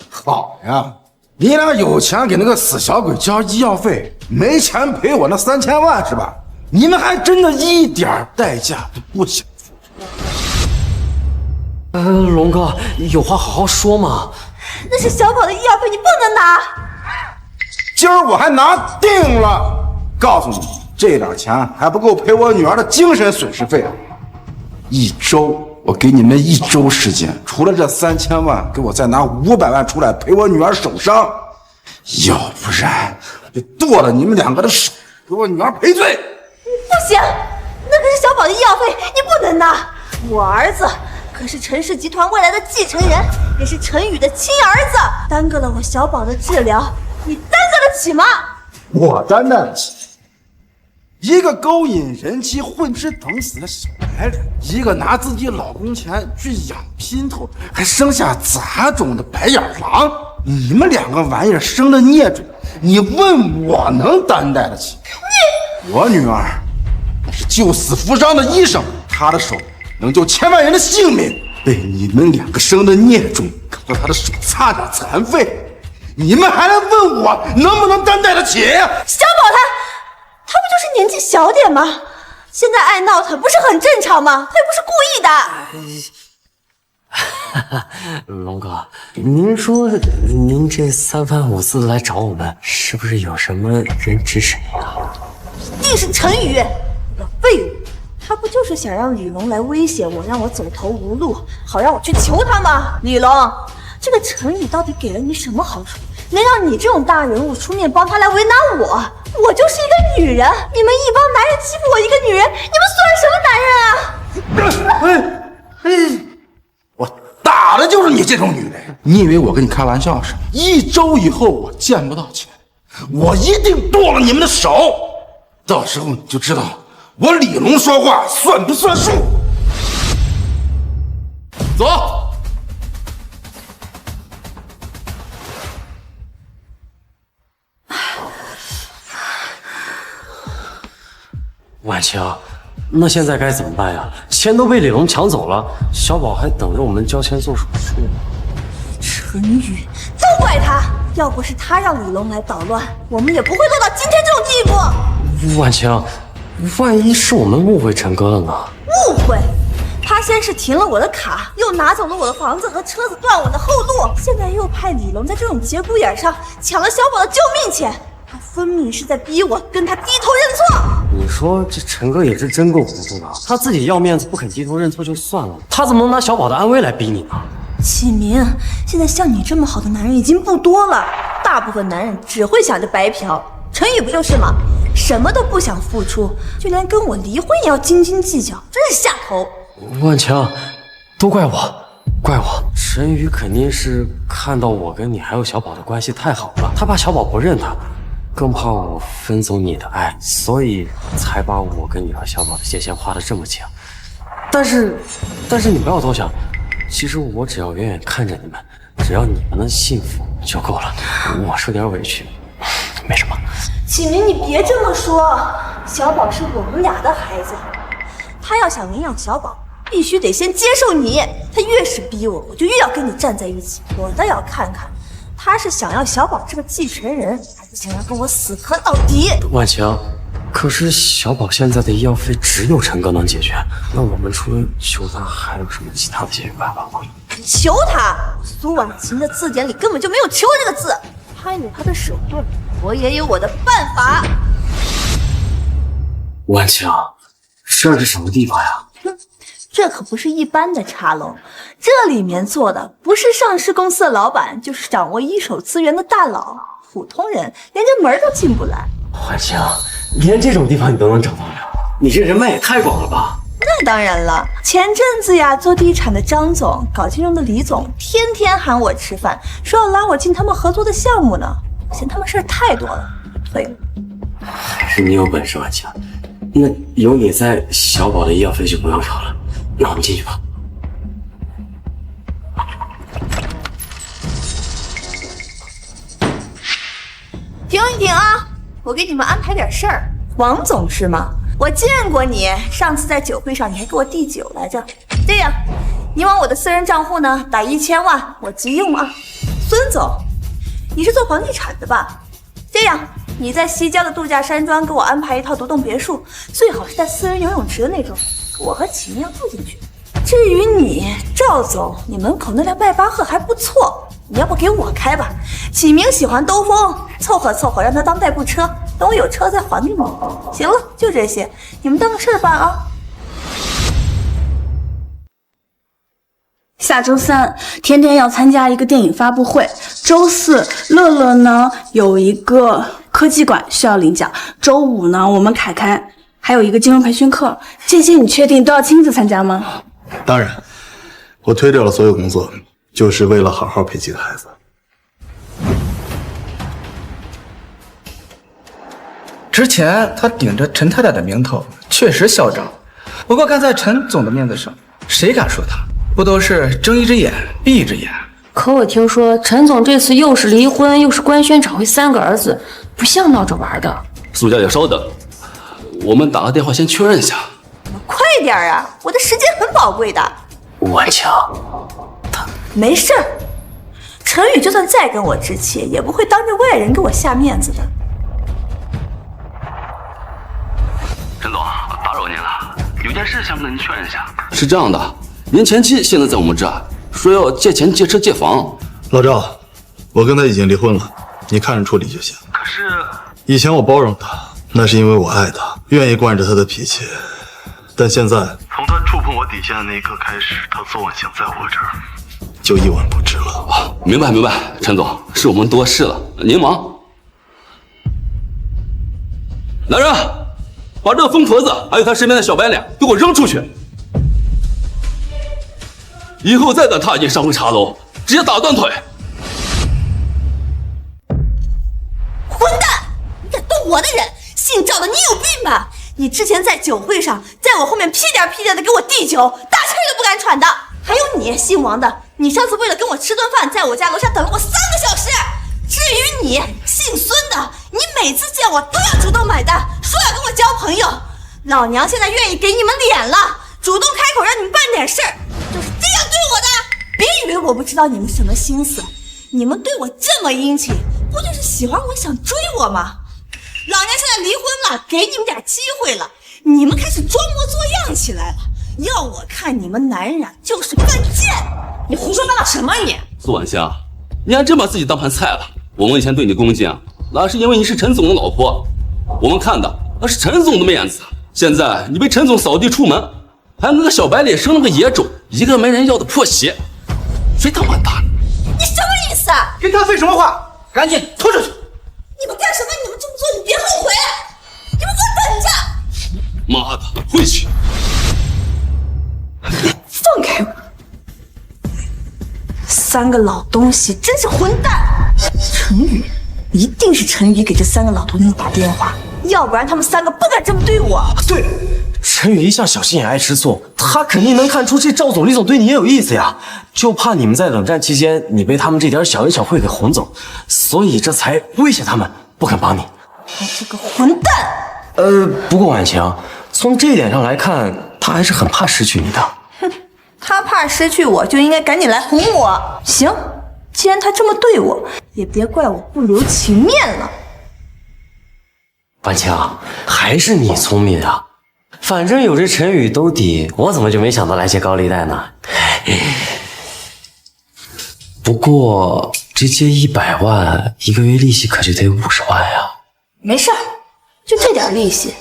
好呀，你俩有钱给那个死小鬼交医药费，没钱赔我那3000万是吧？你们还真的一点代价都不想付出。龙哥，有话好好说嘛。那是小宝的医药费，你不能拿。今儿我还拿定了，告诉你，这点钱还不够赔我女儿的精神损失费。1周，我给你们1周时间，除了这3000万，给我再拿500万出来赔我女儿手伤，要不然我就剁了你们2个的手，给我女儿赔罪。不行，那可是小宝的医药费，你不能拿。我儿子可是陈氏集团未来的继承人，也是陈宇的亲儿子，耽搁了我小宝的治疗，你担当得起吗？我担待得起。一个勾引人妻、混吃等死的小白脸，一个拿自己老公钱去养姘头，还生下杂种的白眼狼。你们2个玩意儿生的孽种，你问我能担待得起？我女儿那是救死扶伤的医生，她的手能救千万人的性命，被你们2个生的孽种搞得她的手差点残废，你们还来问我能不能担待得起？小宝他不就是年纪小点吗？现在爱闹腾不是很正常吗？他又不是故意的。龙哥，您说您这3番5次来找我们，是不是有什么人指使您啊？一定是陈宇，老废物！他不就是想让李龙来威胁我，让我走投无路，好让我去求他吗？李龙，这个陈宇到底给了你什么好处，能让你这种大人物出面帮他来为难我？我就是一个女人，你们一帮男人欺负我一个女人，你们算什么男人啊？我打的就是你这种女人！你以为我跟你开玩笑是吗？1周以后我见不到钱，我一定剁了你们的手，到时候你就知道我李龙说话算不算数。走。婉晴，那现在该怎么办呀？钱都被李龙抢走了，小宝还等着我们交钱做手术呢。陈宇，都怪他！要不是他让李龙来捣乱，我们也不会落到今天这种地步。婉晴，万一是我们误会陈哥了呢？误会？他先是停了我的卡，又拿走了我的房子和车子，断我的后路，现在又派李龙在这种节骨眼上抢了小宝的救命钱。他分明是在逼我跟他低头认错。你说这陈哥也是真够糊涂的，他自己要面子不肯低头认错就算了，他怎么能拿小宝的安危来逼你呢？启明，现在像你这么好的男人已经不多了，大部分男人只会想着白嫖。陈宇不就是吗？什么都不想付出，就连跟我离婚也要斤斤计较，真是下头。万晴，都怪我，怪我。陈宇肯定是看到我跟你还有小宝的关系太好了，他怕小宝不认他，更怕我分走你的爱，所以才把我跟你和小宝的界限画得这么清。但是你不要多想，其实我只要远远看着你们，只要你们能幸福就够了。我受点委屈，没什么。启明，你别这么说，小宝是我们俩的孩子，他要想领养小宝，必须得先接受你。他越是逼我，我就越要跟你站在一起。我倒要看看，他是想要小宝这个继承人，还是想要跟我死磕到底？婉晴，可是小宝现在的医药费只有陈哥能解决，那我们除了求他，还有什么其他的解决办法吗？求他？苏婉晴的字典里根本就没有求这个字。他有他的手段，我也有我的办法。婉晴，这是什么地方呀？这可不是一般的茶楼，这里面坐的不是上市公司的老板，就是掌握一手资源的大佬，普通人连这门都进不来。婉晴，连这种地方你都能找到呀？你这人脉也太广了吧！那当然了，前阵子呀，做地产的张总，搞金融的李总，天天喊我吃饭，说要拉我进他们合作的项目呢。嫌他们事儿太多了，退了。还是你有本事，婉晴。那有你在，小宝的医药费就不用找了。那我们进去吧。停一停啊！我给你们安排点事儿。王总是吗？我见过你，上次在酒会上你还给我递酒来着。这样，你往我的私人账户呢打1000万，我急用啊。孙总，你是做房地产的吧？这样，你在西郊的度假山庄给我安排一套独栋别墅，最好是带私人游泳池的那种，我和启明要住进去。至于你赵总，你门口那辆迈巴赫还不错，你要不给我开吧？启明喜欢兜风，凑合凑合让他当代步车，等我有车再还给你。行了，就这些，你们当个事儿办啊。下周3，天天要参加一个电影发布会。周4，乐乐呢有一个科技馆需要领奖。周5呢，我们凯凯还有一个金融培训课。这些你确定都要亲自参加吗？当然，我推掉了所有工作，就是为了好好陪几个孩子。之前他顶着陈太太的名头，确实嚣张。不过看在陈总的面子上，谁敢说他？不都是睁一只眼闭一只眼？可我听说陈总这次又是离婚，又是官宣找回3个儿子，不像闹着玩的。苏小姐稍等，我们打个电话先确认一下。快点啊，我的时间很宝贵的。婉强，没事儿，陈宇就算再跟我置气，也不会当着外人给我下面子的。陈总，打扰您了，有件事想跟您确认一下。是这样的，您前妻现在在我们这儿，说要借钱借车借房。老赵，我跟他已经离婚了，你看着处理就行。可是以前我包容他，那是因为我爱他，愿意惯着他的脾气。但现在，从他触碰我底线的那一刻开始，他昨晚想在我这儿就一文不值了。明白明白，陈总，是我们多事了，您忙。来人，把这个疯婆子还有他身边的小白脸给我扔出去！以后再敢踏进上回茶楼，直接打断腿！混蛋！你敢动我的人，姓赵的，你有病吧？你之前在酒会上，在我后面屁颠屁颠的给我递酒，大气都不敢喘的。还有你，姓王的，你上次为了跟我吃顿饭，在我家楼下等了我3个小时。至于你，姓孙的，你每次见我都要主动买单，说要跟我交朋友。老娘现在愿意给你们脸了，主动开口让你们办点事儿，就是这样对我的。别以为我不知道你们什么心思，你们对我这么殷勤，不就是喜欢我想追我吗？老娘现在离婚了，给你们点机会了，你们开始装模作样起来了。要我看，你们男人啊就是犯贱。你胡说八道什么你？苏婉香，你还真把自己当盘菜了。我们以前对你恭敬，那是因为你是陈总的老婆，我们看的那是陈总的面子。现在你被陈总扫地出门，还那个小白脸生了个野种，一个没人要的破鞋，谁他妈打你？你什么意思啊？跟他废什么话？赶紧拖出去！你们干什么？你们这么做，你别后悔！你们给我等着！妈的，回去！放开我！3个老东西真是混蛋！陈宇，一定是陈宇给这3个老东西打电话，要不然他们3个不敢这么对我。对，陈宇一向小心眼爱吃醋，他肯定能看出这赵总、李总对你也有意思呀，就怕你们在冷战期间你被他们这点小恩小惠给哄走，所以这才威胁他们不肯帮你。你这个混蛋！不过婉晴，从这一点上来看，他还是很怕失去你的。哼，他怕失去我，就应该赶紧来哄我。行，既然他这么对我，也别怪我不留情面了。婉晴，还是你聪明啊！反正有这陈宇兜底，我怎么就没想到来借高利贷呢？不过这借100万，一个月利息可就得50万呀。没事儿，就这点利息，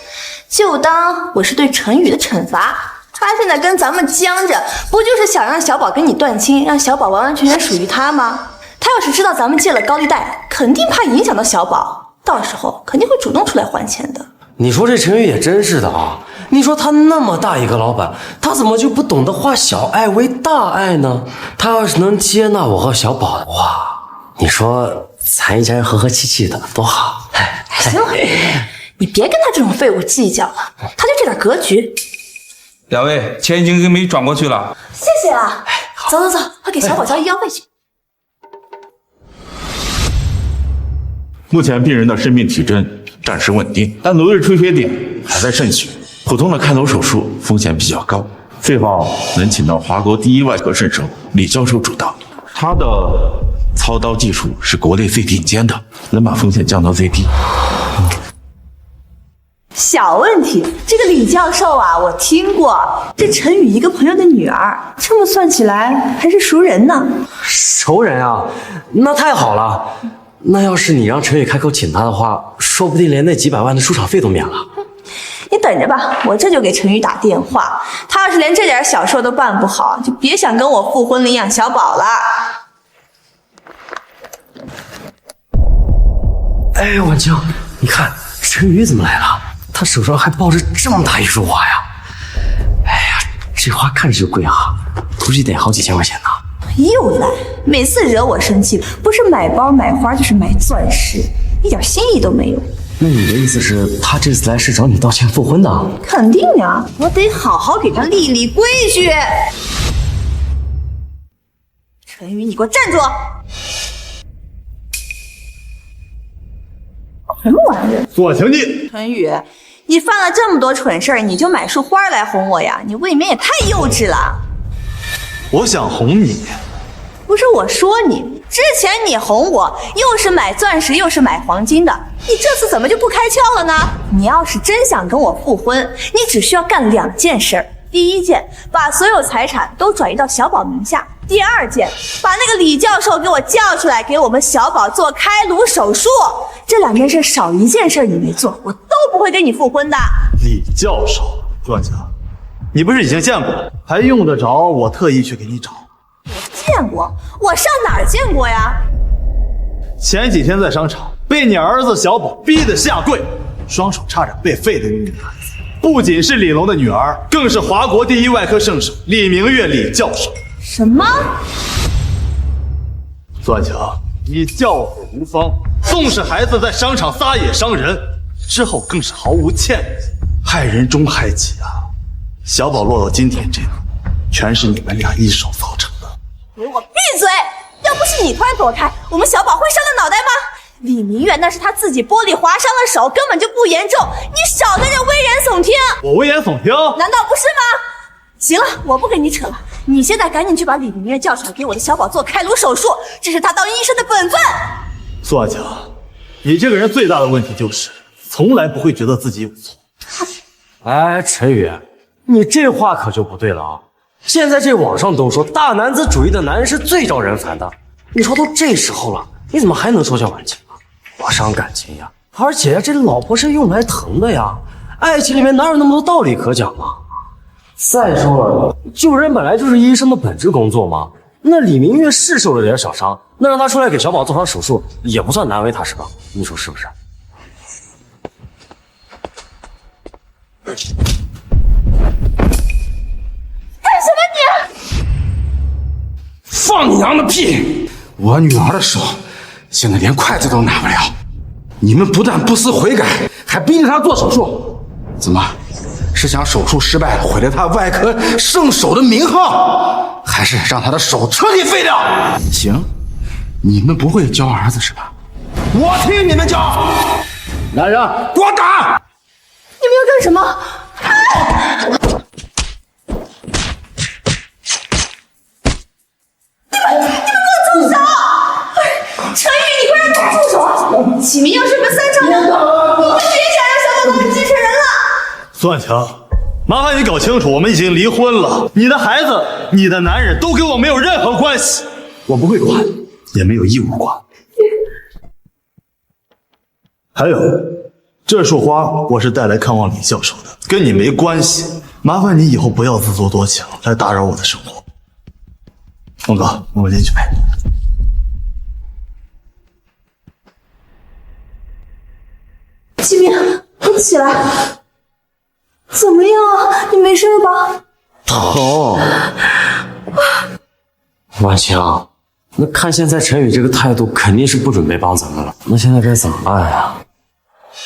就当我是对陈宇的惩罚。他现在跟咱们僵着，不就是想让小宝跟你断亲，让小宝完完全全属于他吗？他要是知道咱们借了高利贷，肯定怕影响到小宝，到时候肯定会主动出来还钱的。你说这陈宇也真是的啊！你说他那么大一个老板，他怎么就不懂得化小爱为大爱呢？他要是能接纳我和小宝的话，你说咱一家人和和气气的多好。行了，你别跟他这种废物计较了，他就这点格局。两位，钱已经给没转过去了。谢谢啊！走走走，快给小宝交医药费去。目前病人的生命体征暂时稳定，但颅内出血点还在渗血，普通的开颅手术风险比较高。最好能请到华国第一外科圣手李教授主刀，他的操刀技术是国内最顶尖的，能把风险降到最低。小问题，这个李教授啊，我听过，这陈宇一个朋友的女儿，这么算起来还是熟人呢。熟人啊，那太好了。那要是你让陈宇开口请他的话，说不定连那几百万的出场费都免了。你等着吧，我这就给陈宇打电话。他要是连这点小事都办不好，就别想跟我复婚领养小宝了。哎，婉清，你看陈宇怎么来了？他手上还抱着这么大一束花呀！哎呀，这花看着就贵啊，估计得好几千块钱呢。又来，每次惹我生气，不是买包买花就是买钻石，一点心意都没有。那你的意思是，他这次来是找你道歉复婚的？肯定啊，我得好好给他立立规矩。陈宇，你给我站住！什么玩意儿？左请你。陈宇，你犯了这么多蠢事儿，你就买束花来哄我呀？你未免也太幼稚了。我想哄你。不是我说你，之前你哄我，又是买钻石又是买黄金的，你这次怎么就不开窍了呢？你要是真想跟我复婚，你只需要干2件事儿。第一件，把所有财产都转移到小宝名下；第二件，把那个李教授给我叫出来，给我们小宝做开颅手术。这2件事少一件事你没做，我都不会跟你复婚的。李教授，专家，你不是已经见过了，还用得着我特意去给你找？见过？我上哪儿见过呀？前几天在商场被你儿子小宝逼得下跪，双手差点被废的女孩子，不仅是李龙的女儿，更是华国第1外科圣手李明月李教授。什么？段强，你教诲无方，纵使孩子在商场撒野伤人，之后更是毫无歉意，害人终害己啊！小宝落到今天这步，全是你们俩一手造成的。给我闭嘴！要不是你突然躲开，我们小宝会伤了脑袋吗？李明月那是他自己玻璃划伤了手，根本就不严重，你少在这危言耸听。我危言耸听？难道不是吗？行了，我不跟你扯了，你现在赶紧去把李明月叫出来，给我的小宝做开颅手术，这是他当医生的本分。苏婉强，你这个人最大的问题就是从来不会觉得自己有错。哎，陈宇，你这话可就不对了啊！现在这网上都说大男子主义的男人是最招人烦的，你说都这时候了，你怎么还能说教感情啊？多伤感情呀！而且呀，这老婆是用来疼的呀，爱情里面哪有那么多道理可讲啊？再说了，救人本来就是医生的本职工作嘛。那李明月是受了点小伤，那让他出来给小宝做场手术，也不算难为他是吧？你说是不是？干什么你？放你娘的屁！我女儿的手现在连筷子都拿不了，你们不但不思悔改，还逼着她做手术，怎么是想手术失败了毁了她外科圣手的名号，还是让她的手彻底废掉？行，你们不会教儿子是吧？我替你们教！来人，给我打！你们要干什么？你们给我住手！陈宇，你快让他住手！启明要是个3场2，你就别想让小宝当继承人了。苏婉强，麻烦你搞清楚，我们已经离婚了，你的孩子、你的男人都跟我没有任何关系，我不会管，也没有义务管。还有，这束花我是带来看望李教授的，跟你没关系。麻烦你以后不要自作多情，来打扰我的生活。峰哥，我们进去呗。启明，你起来，怎么样啊？你没事吧？疼。婉清，那看现在陈宇这个态度，肯定是不准备帮咱们了。那现在该怎么办呀？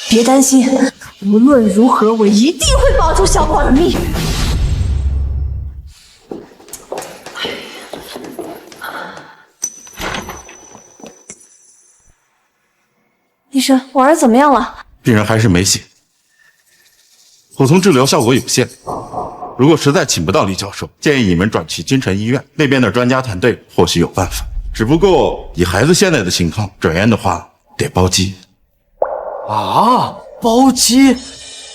别担心，无论如何，我一定会保住小宝的命。医生，我儿子怎么样了？病人还是没醒，普通治疗效果有限。如果实在请不到李教授，建议你们转去京城医院，那边的专家团队或许有办法。只不过以孩子现在的情况，转院的话得包机。啊，包机？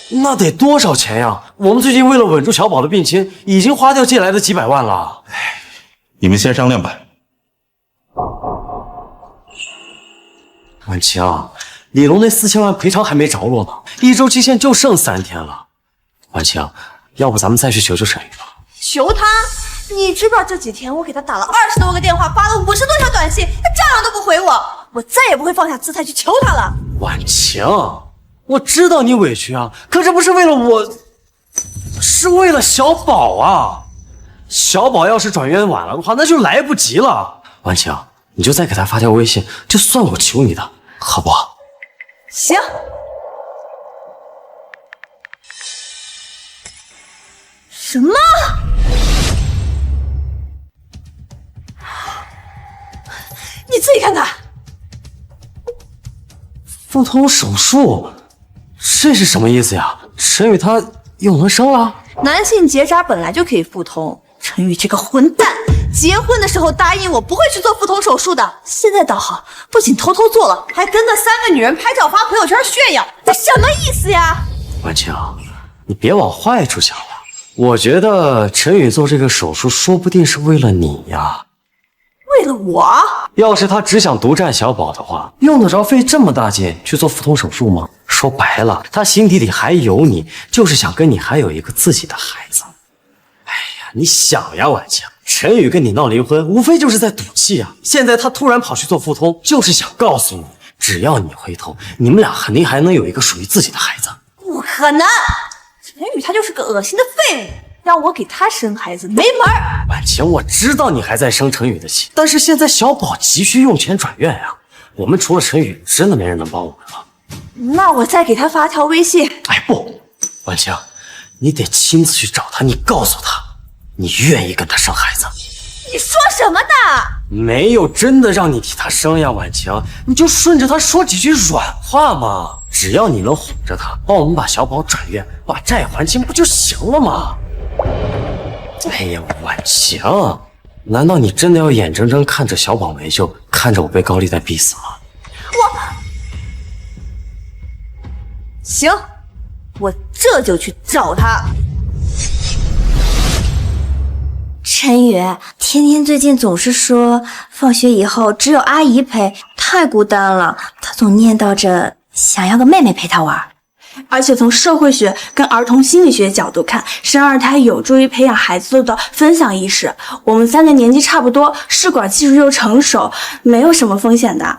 那得多少钱呀？我们最近为了稳住小宝的病情，已经花掉借来的几百万了。你们先商量吧。婉晴，李龙那4000万赔偿还没着落呢，1周期限就剩3天了。婉晴，要不咱们再去求求陈宇吧？求他？你知不知道这几天我给他打了20多个电话，发了50多条短信，他照样都不回我。我再也不会放下姿态去求他了。婉晴，我知道你委屈啊，可这不是为了我，是为了小宝啊。小宝要是转院晚了的话，那就来不及了。婉晴，你就再给他发条微信，这算我求你的，好不好？行。什么？你自己看看。腹痛手术，这是什么意思呀？陈宇他又能生了？男性结扎本来就可以腹痛，陈宇这个混蛋，结婚的时候答应我不会去做腹痛手术的，现在倒好，不仅偷偷做了，还跟那3个女人拍照发朋友圈炫耀，这什么意思呀？婉晴，你别往坏处想了。我觉得陈宇做这个手术，说不定是为了你呀。为了我？要是他只想独占小宝的话，用得着费这么大劲去做腹痛手术吗？说白了，他心底里还有你，就是想跟你还有一个自己的孩子。哎呀，你想呀，婉晴，陈宇跟你闹离婚，无非就是在赌气啊。现在他突然跑去做腹痛，就是想告诉你，只要你回头，你们俩肯定还能有一个属于自己的孩子。不可能，陈宇他就是个恶心的废物，让我给他生孩子没门儿。婉晴，我知道你还在生陈宇的气，但是现在小宝急需用钱转院呀，我们除了陈宇，真的没人能帮我们了。那我再给他发条微信。哎不，婉晴，你得亲自去找他，你告诉他，你愿意跟他生孩子。你说什么呢？没有真的让你替他生呀，婉晴，你就顺着他说几句软话嘛。只要你能哄着他，帮我们把小宝转院，把债还清，不就行了吗？哎呀，婉晴，难道你真的要眼睁睁看着小宝没救，看着我被高利贷逼死吗？行，我这就去找他。陈宇，天天最近总是说放学以后只有阿姨陪，太孤单了。他总念叨着想要个妹妹陪他玩。而且从社会学跟儿童心理学角度看，生二胎有助于培养孩子的分享意识。我们3个年纪差不多，试管技术又成熟，没有什么风险的。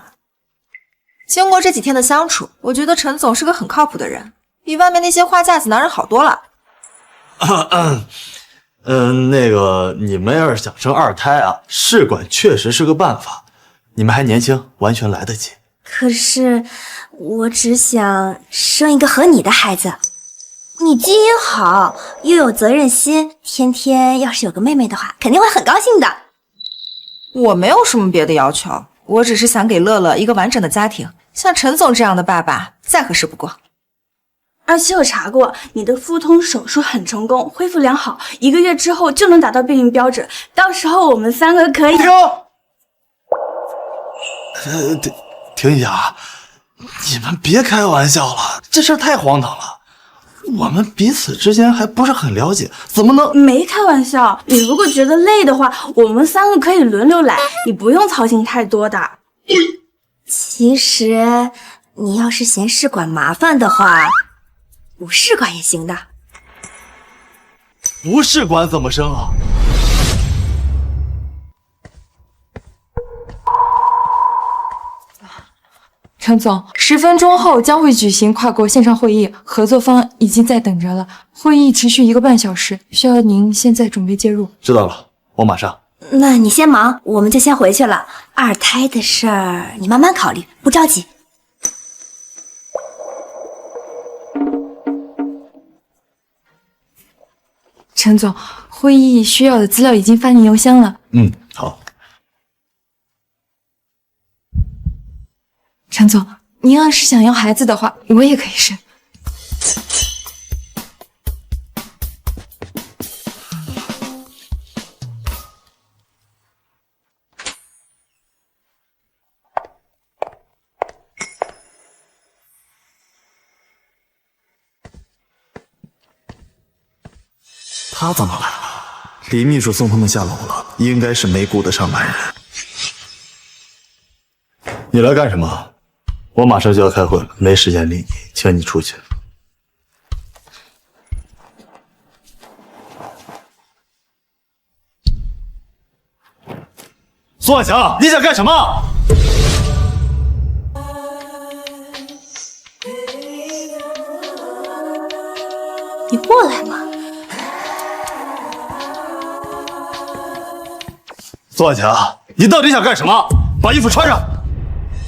经过这几天的相处，我觉得陈总是个很靠谱的人，比外面那些花架子男人好多了。那个你们要是想生2胎啊，试管确实是个办法，你们还年轻，完全来得及。可是我只想生一个和你的孩子。你基因好，又有责任心，天天要是有个妹妹的话，肯定会很高兴的。我没有什么别的要求，我只是想给乐乐一个完整的家庭，像陈总这样的爸爸再合适不过。而且我查过，你的腹痛手术很成功，恢复良好，1个月之后就能达到避孕标准，到时候我们3个可以。停一下啊！你们别开玩笑了，这事儿太荒唐了。我们彼此之间还不是很了解，怎么能……没开玩笑，你如果觉得累的话，我们3个可以轮流来，你不用操心太多的。其实你要是嫌试管麻烦的话，不试管也行的。不试管怎么生啊？陈总，10分钟后将会举行跨国线上会议，合作方已经在等着了。会议持续1个半小时，需要您现在准备介入。知道了，我马上。那你先忙，我们就先回去了。2胎的事儿你慢慢考虑，不着急。陈总，会议需要的资料已经发您邮箱了。好。陈总，您要是想要孩子的话，我也可以生。他怎么来了？李秘书送他们下楼了，应该是没顾得上男人。你来干什么？我马上就要开会了，没时间理你，请你出去。苏万强，你想干什么？你过来嘛。苏万强，你到底想干什么？把衣服穿上。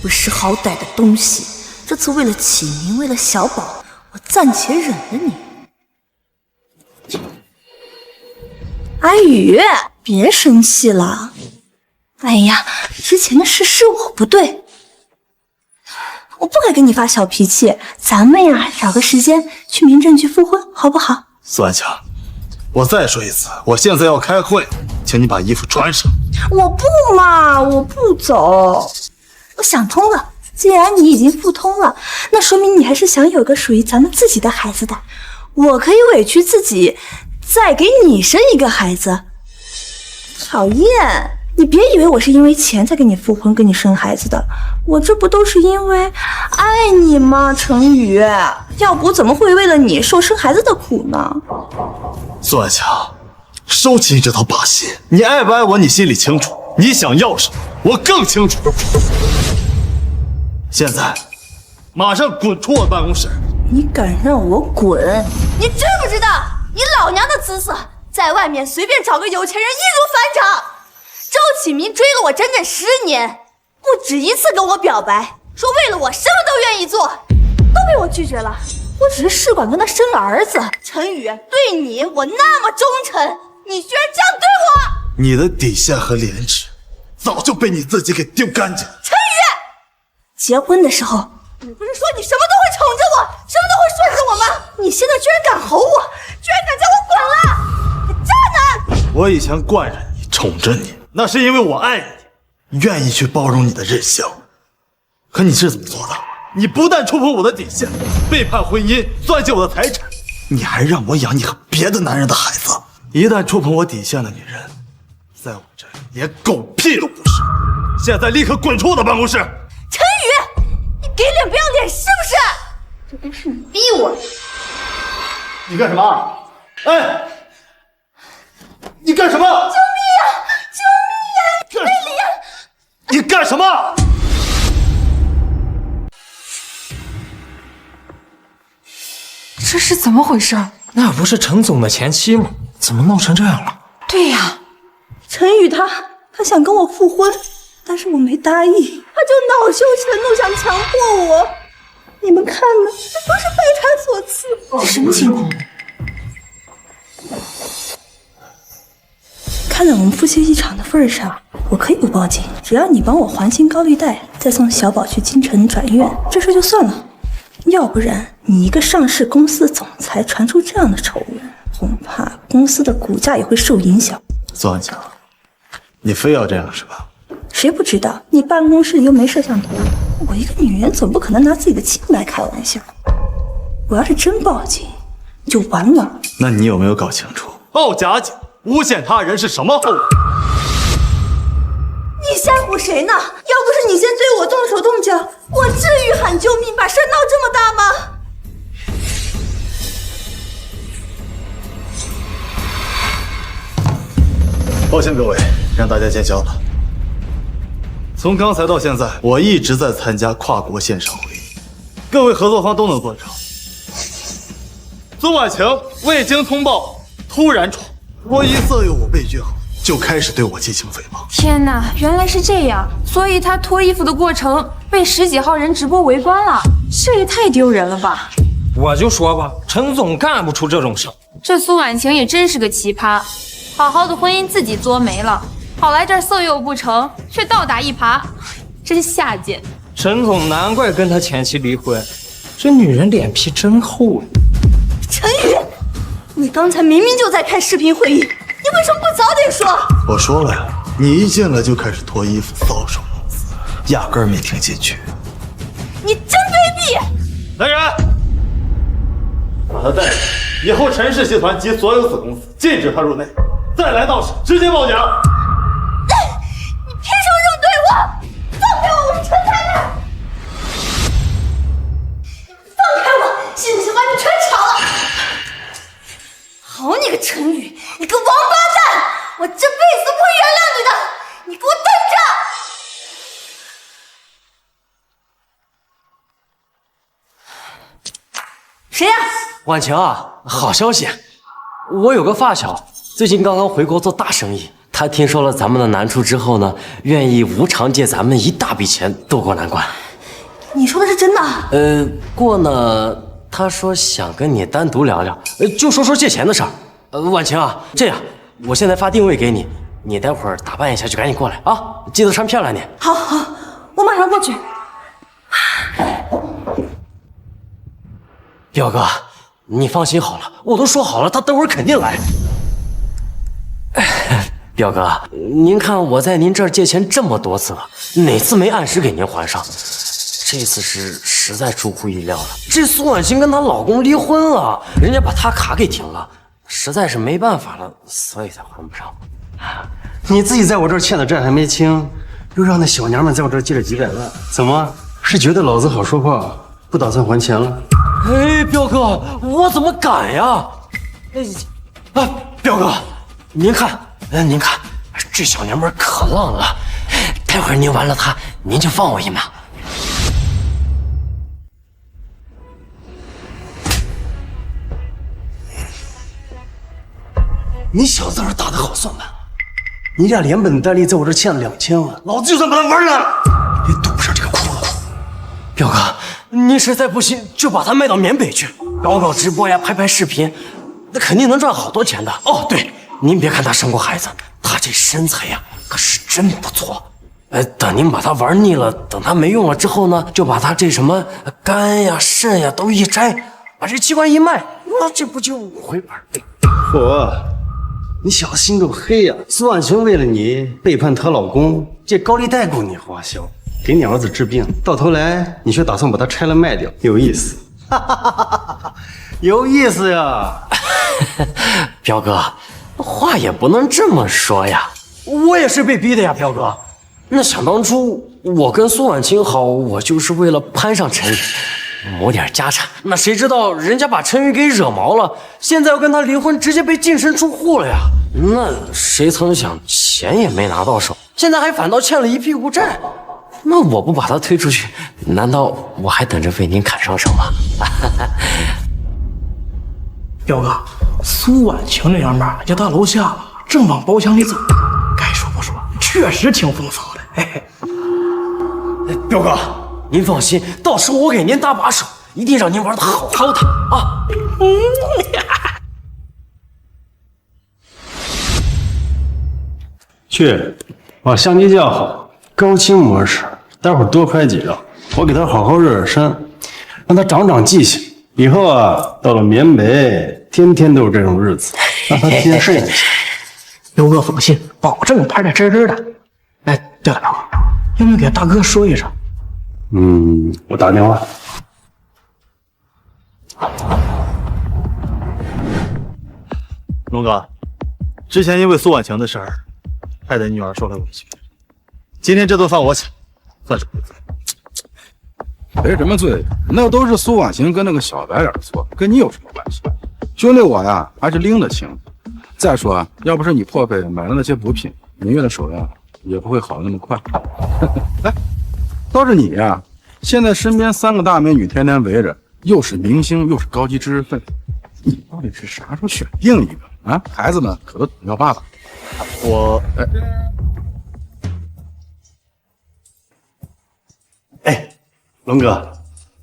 不识好歹的东西，这次为了启明，为了小宝，我暂且忍了你。阿宇，别生气了。哎呀，之前的事是我不对，我不该跟你发小脾气。咱们呀，找个时间去民政局复婚，好不好？苏万强，我再说一次，我现在要开会，请你把衣服穿上。我不嘛，我不走。我想通了，既然你已经复通了，那说明你还是想有个属于咱们自己的孩子的。我可以委屈自己，再给你生一个孩子。讨厌，你别以为我是因为钱才给你复婚，给你生孩子的，我这不都是因为爱你吗？程宇，要不怎么会为了你受生孩子的苦呢？苏万强，收起你这套把戏。你爱不爱我，你心里清楚。你想要什么，我更清楚。现在，马上滚出我办公室！你敢让我滚？你知不知道你老娘的姿色，在外面随便找个有钱人易如反掌。周启明追了我整整10年，不止一次跟我表白，说为了我什么都愿意做，都被我拒绝了。我只是试管跟他生了儿子。陈宇，对你我那么忠诚，你居然这样对我！你的底线和廉耻，早就被你自己给丢干净了。陈宇，结婚的时候，你不是说你什么都会宠着我，什么都会顺着我吗？你现在居然敢吼我，居然敢叫我滚了！你渣男！我以前惯着你，宠着你，那是因为我爱你，愿意去包容你的任性。可你是怎么做的？你不但触碰我的底线，背叛婚姻，算计我的财产，你还让我养你和别的男人的孩子。一旦触碰我底线的女人，在我这里连狗屁都不是。现在立刻滚出我的办公室！陈宇，你给脸不要脸是不是？这都是你逼我的。你干什么？哎，你干什么？救命啊！救命啊！贝里啊！你干什么？这是怎么回事？那不是陈总的前妻吗？怎么闹成这样了？对呀，陈宇他想跟我复婚，但是我没答应，他就恼羞成怒，想强迫我。你们看呢？这都是被他所赐。这什么情况？看在我们夫妻一场的份上，我可以不报警，只要你帮我还清高利贷，再送小宝去京城转院，这事就算了。要不然，你一个上市公司的总裁传出这样的丑闻，恐怕公司的股价也会受影响。苏万强，你非要这样是吧？谁不知道你办公室里又没摄像头？我一个女人总不可能拿自己的亲来开玩笑。我要是真报警，就完了。那你有没有搞清楚，报假警、诬陷他人是什么后果？你吓唬谁呢？要不是你先对我动手动脚，我至于喊救命把事闹这么大吗？抱歉各位，让大家见笑了。从刚才到现在，我一直在参加跨国线上会议，各位合作方都能做证。孙婉晴未经通报突然闯，我一色诱我被拒后，就开始对我进行诽谤。天哪，原来是这样，所以他脱衣服的过程被10几号人直播围观了，这也太丢人了吧！我就说吧，陈总干不出这种事。这苏婉晴也真是个奇葩，好好的婚姻自己作没了，跑来这儿色诱不成，却倒打一耙，真下贱。陈总难怪跟他前妻离婚，这女人脸皮真厚啊！陈宇，你刚才明明就在开视频会议，你为什么不早点说？我说了呀，你一进来就开始脱衣服搔首弄姿，压根儿没听进去。你真卑鄙！来人，把他带来。以后陈氏集团及所有子公司禁止他入内。再来闹事，直接报警。你凭什么这么对我？放开我，我是陈太太！放开我，信不信把你全炒了？好你个陈宇，你个王八蛋！我这辈子都不会原谅你的！你给我等着！谁呀？婉晴啊，好消息！我有个发小，最近刚刚回国做大生意。他听说了咱们的难处之后呢，愿意无偿借咱们一大笔钱渡过难关。你说的是真的？不过呢，他说想跟你单独聊聊，就说借钱的事儿。婉晴啊，这样，我现在发定位给你，你待会儿打扮一下就赶紧过来啊，记得穿漂亮点。好，我马上过去。表哥，你放心好了，我都说好了，他等会儿肯定来。表哥，您看我在您这儿借钱这么多次了，哪次没按时给您还上？这次是实在出乎意料了。这苏婉晴跟她老公离婚了，人家把她卡给停了，实在是没办法了，所以才还不上。你自己在我这儿欠的债还没清，又让那小娘们在我这儿借了几百万，怎么是觉得老子好说话，不打算还钱了？哎，表哥，我怎么敢呀？表哥，您看，这小娘们可浪了，待会儿您完了她，您就放我一马。你小子是打得好算盘，你俩连本带利在我这欠了2000万，老子就算把他玩烂了，也堵不上这个窟窿。表哥，您实在不行就把它卖到缅北去，搞直播呀，拍视频，那肯定能赚好多钱的。哦，对，您别看她生过孩子，她这身材呀可是真不错。等您把它玩腻了，等它没用了之后呢，就把它这什么肝呀、肾呀都一摘，把这器官一卖，那这不就回本？嚯！你小子心够黑呀！苏婉晴为了你背叛她老公，借高利贷供你花销，给你儿子治病，到头来你却打算把它拆了卖掉，有意思，有意思呀！彪哥，话也不能这么说呀，我也是被逼的呀，彪哥。那想当初我跟苏婉晴好，我就是为了攀上陈宇，谋点家产。那谁知道人家把陈宇给惹毛了，现在要跟他离婚，直接被净身出户了呀。那谁曾想钱也没拿到手，现在还反倒欠了一屁股债。那我不把他推出去，难道我还等着被您砍上手吗？彪哥，苏婉晴那样嘛，就到楼下了，正往包厢里走。该说不说，确实挺风骚的。嘿嘿，彪哥，您放心，到时候我给您搭把手，一定让您玩的好好的啊！去，把相机架好，高清模式，待会儿多拍几张，我给他好好热热身，让他长记性。以后啊，到了缅北，天天都是这种日子，让他提前适应一下。彪哥放心，保证拍的真的。哎，对了，要不要给大哥说一声？我打电话。龙哥，之前因为苏婉晴的事儿，害得女儿受了委屈，今天这顿饭我请，算是赔罪。赔什么罪？那都是苏婉晴跟那个小白脸的错，跟你有什么关系？兄弟我呀，还是拎得清。再说，要不是你破费买了那些补品，明月的手呀也不会好的那么快。来，倒是你呀，现在身边3个大美女天天围着，又是明星又是高级知识分子，你到底是啥时候选定一个啊？孩子们可都等要爸爸。龙哥，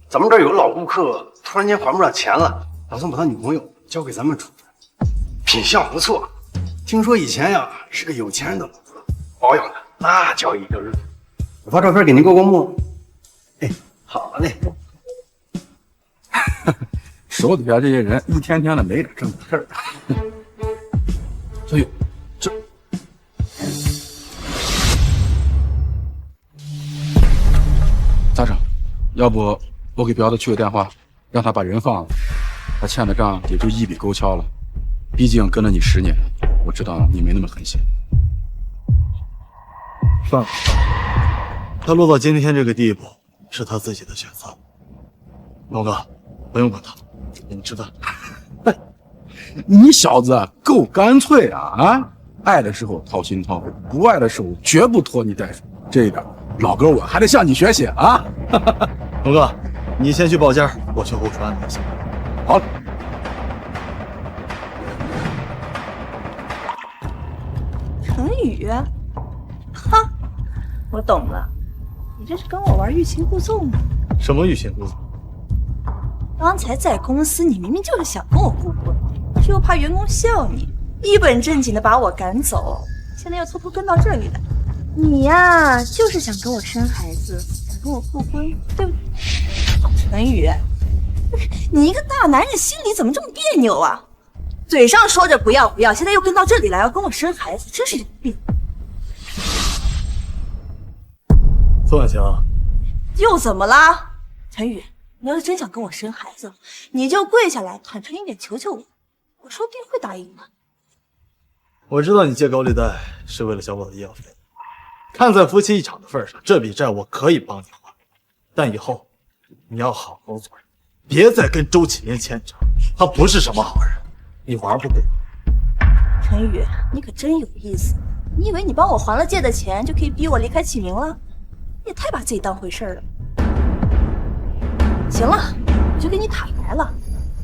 咱们这儿有个老顾客，突然间还不上钱了，打算把他女朋友交给咱们处置，品相不错，听说以前呀是个有钱人的老婆，保养的那叫一个热。我发照片给您过目。哎，好嘞。手底下这些人一天天的没点正经事儿。哎呦，这咋整？要不我给彪子去个电话，让他把人放了。他欠的账也就一笔勾销了。毕竟跟了你10年，我知道你没那么狠心。算了，他落到今天这个地步，是他自己的选择。龙哥，不用管他，给你吃饭。你小子够干脆啊！啊，爱的时候掏心掏肺，不爱的时候绝不拖泥带水。这一点，老哥我还得向你学习啊！龙哥，你先去报价，我去后厨安排一下。好。陈宇，哈，我懂了，你这是跟我玩欲擒故纵呢？什么欲擒故纵？刚才在公司，你明明就是想跟我互婚，可是又怕员工笑你，一本正经的把我赶走，现在又偷偷跟到这里来。你呀，就是想跟我生孩子，想跟我互婚，对不对？陈宇，你一个大男人心里怎么这么别扭啊？嘴上说着不要不要，现在又跟到这里来要跟我生孩子，真是有病。宋婉晴，又怎么啦？陈宇，你要是真想跟我生孩子，你就跪下来坦诚一点求求我，我说不定会答应的。我知道你借高利贷是为了小宝的医药费，看在夫妻一场的份上，这笔债我可以帮你还，但以后你要好好做人，别再跟周启明牵扯，他不是什么好人，你玩不过。陈宇，你可真有意思，你以为你帮我还了借的钱就可以逼我离开启明了？你也太把自己当回事了。行了，我就跟你坦白了，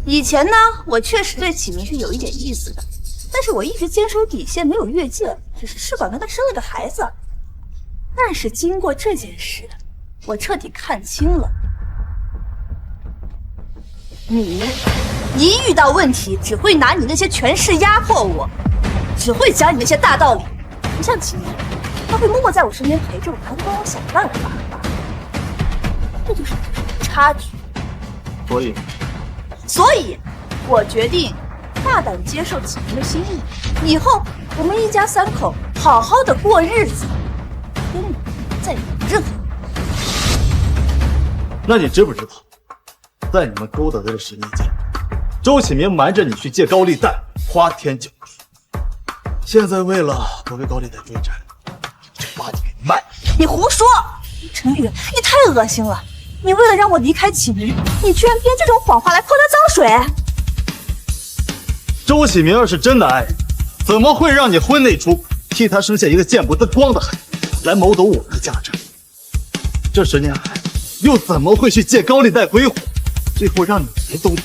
以前呢，我确实对启明是有一点意思的，但是我一直坚守底线，没有越界，只是试管跟他生了个孩子。但是经过这件事，我彻底看清了，你一遇到问题只会拿你那些权势压迫我，只会讲你那些大道理，不像启明，他会默默在我身边陪着我，还会帮我想办法。这就是差距。所以，我决定大胆接受启明的心意，以后我们一家3口好好的过日子，跟你再有任何。那你知不知道，在你们勾搭的这10年间，周启明瞒着你去借高利贷，花天酒地，现在为了不被高利贷追债，就把你给卖。你胡说，陈宇，你太恶心了！你为了让我离开启明，你居然编这种谎话来泼他脏水。周启明要是真的爱你，怎么会让你婚内出轨，替他生下一个见不得光的孩子，来谋夺我们的价值？这10年来，又怎么会去借高利贷归还，最后让你们都……你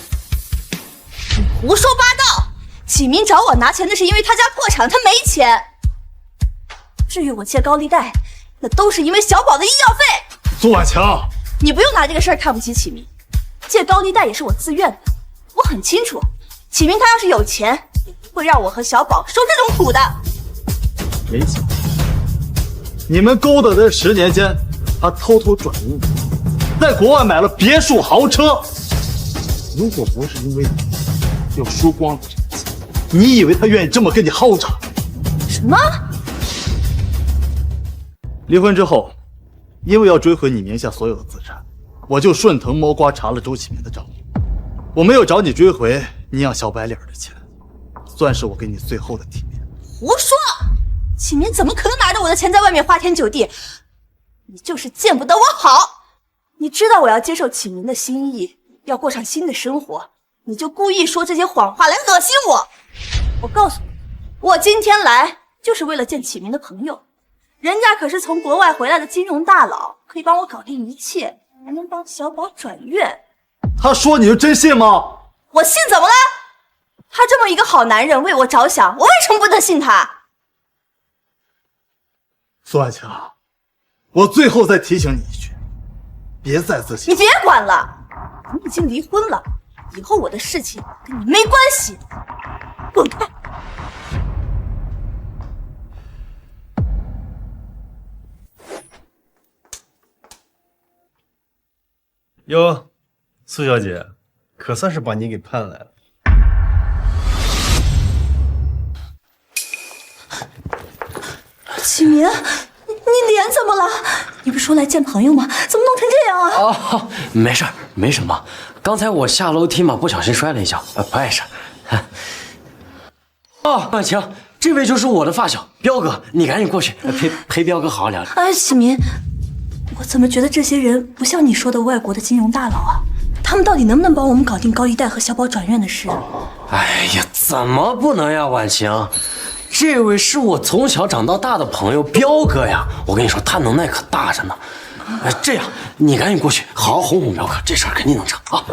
胡说八道！启明找我拿钱，那是因为他家破产，他没钱。至于我借高利贷，那都是因为小宝的医药费。苏婉强，你不用拿这个事儿看不起启明，借高利贷也是我自愿的。我很清楚，启明他要是有钱，也不会让我和小宝受这种苦的。没钱，你们勾搭的10年间，他偷偷转移，在国外买了别墅豪车。如果不是因为你要输光了这个钱，你以为他愿意这么跟你耗着？什么？离婚之后，因为要追回你名下所有的资产，我就顺藤摸瓜查了周启明的账户。我没有找你追回你养小白脸的钱，算是我给你最后的体面。胡说！启明怎么可能拿着我的钱在外面花天酒地？你就是见不得我好！你知道我要接受启明的心意，要过上新的生活，你就故意说这些谎话来恶心我。我告诉你，我今天来就是为了见启明的朋友，人家可是从国外回来的金融大佬，可以帮我搞定一切，还能帮小宝转院。他说你就真信吗？我信怎么了？他这么一个好男人为我着想，我为什么不能信他？苏婉强，我最后再提醒你一句，别再自信。你别管了，你已经离婚了，以后我的事情跟你没关系，滚开！哟，苏小姐，可算是把你给盼来了。启明，你脸怎么了？你不是说来见朋友吗？怎么弄成这良啊！哦，没事儿，没什么。刚才我下楼梯嘛，不小心摔了一跤，不碍事。哦，婉晴，这位就是我的发小彪哥，你赶紧过去陪彪哥好好聊聊。哎，启明，我怎么觉得这些人不像你说的外国的金融大佬啊？他们到底能不能帮我们搞定高利贷和小宝转院的事？哎呀，怎么不能呀，婉晴？这位是我从小长到大的朋友彪哥呀，我跟你说，他能耐可大着呢。这样，你赶紧过去，好好哄哄彪哥，这事儿肯定能成啊！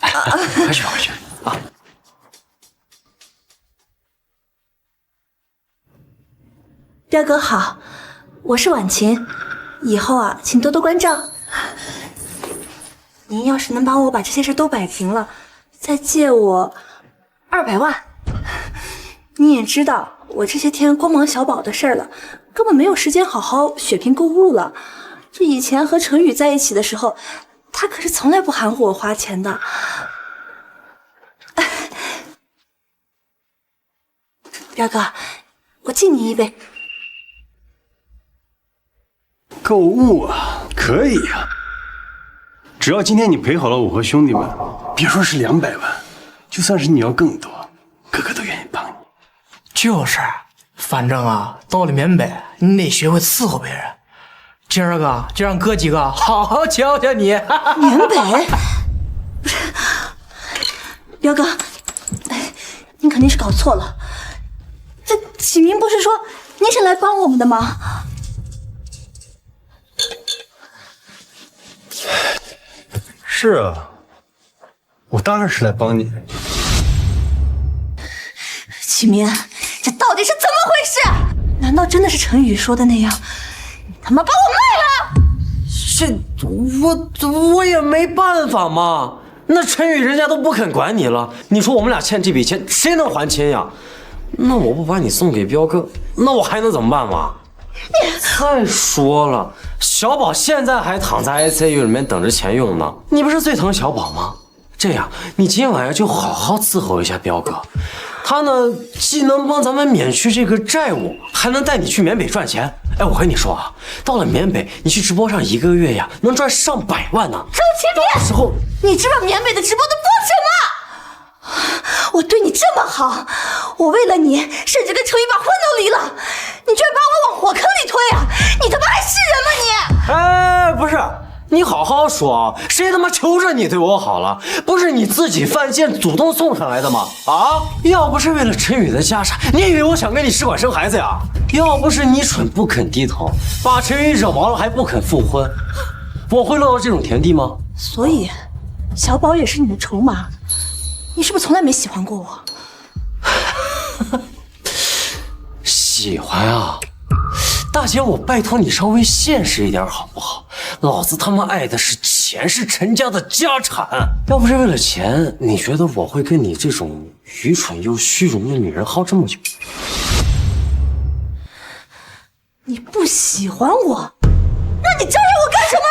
哎，快去吧，快去啊！彪哥好，我是婉晴，以后啊，请多多关照。您要是能帮我把这些事都摆平了，再借我200万。你也知道，我这些天光忙小宝的事儿了，根本没有时间好好血拼购物了。这以前和陈宇在一起的时候，他可是从来不含糊我花钱的。彪哥，我敬你一杯。购物啊，可以啊。只要今天你陪好了我和兄弟们，别说是200万，就算是你要更多，哥哥都愿意帮你。就是，反正啊，到了缅北，你得学会伺候别人。今儿个就让哥几个好好教教你。缅北？不是，彪哥，您肯定是搞错了。这启明不是说您是来帮我们的吗？是啊，我当然是来帮你的。启明，这到底是怎么回事？难道真的是陈宇说的那样？你他妈把我卖了！我也没办法嘛。那陈宇人家都不肯管你了，你说我们俩欠这笔钱，谁能还清呀？那我不把你送给彪哥，那我还能怎么办嘛？再说了，小宝现在还躺在 ICU 里面等着钱用呢。你不是最疼小宝吗？这样，你今晚就好好伺候一下彪哥，他呢既能帮咱们免去这个债务，还能带你去缅北赚钱。哎，我跟你说啊，到了缅北，你去直播上1个月呀，能赚上百万呢。周启明，到时候你知道缅北的直播都多什么？我对你这么好，我为了你，甚至跟程宇把婚都离了，你居然把我往火坑里推啊！你他妈还是人吗你？哎，不是，你好好说，谁他妈求着你对我好了？不是你自己犯贱主动送上来的吗？啊！要不是为了陈宇的家产，你以为我想跟你试管生孩子呀？要不是你蠢不肯低头，把陈宇惹毛了还不肯复婚，我会落到这种田地吗？所以，小宝也是你的筹码。你是不是从来没喜欢过我？喜欢啊，大姐，我拜托你稍微现实一点好不好？老子他妈爱的是钱，是陈家的家产。要不是为了钱，你觉得我会跟你这种愚蠢又虚荣的女人耗这么久？你不喜欢我，那你招惹我干什么？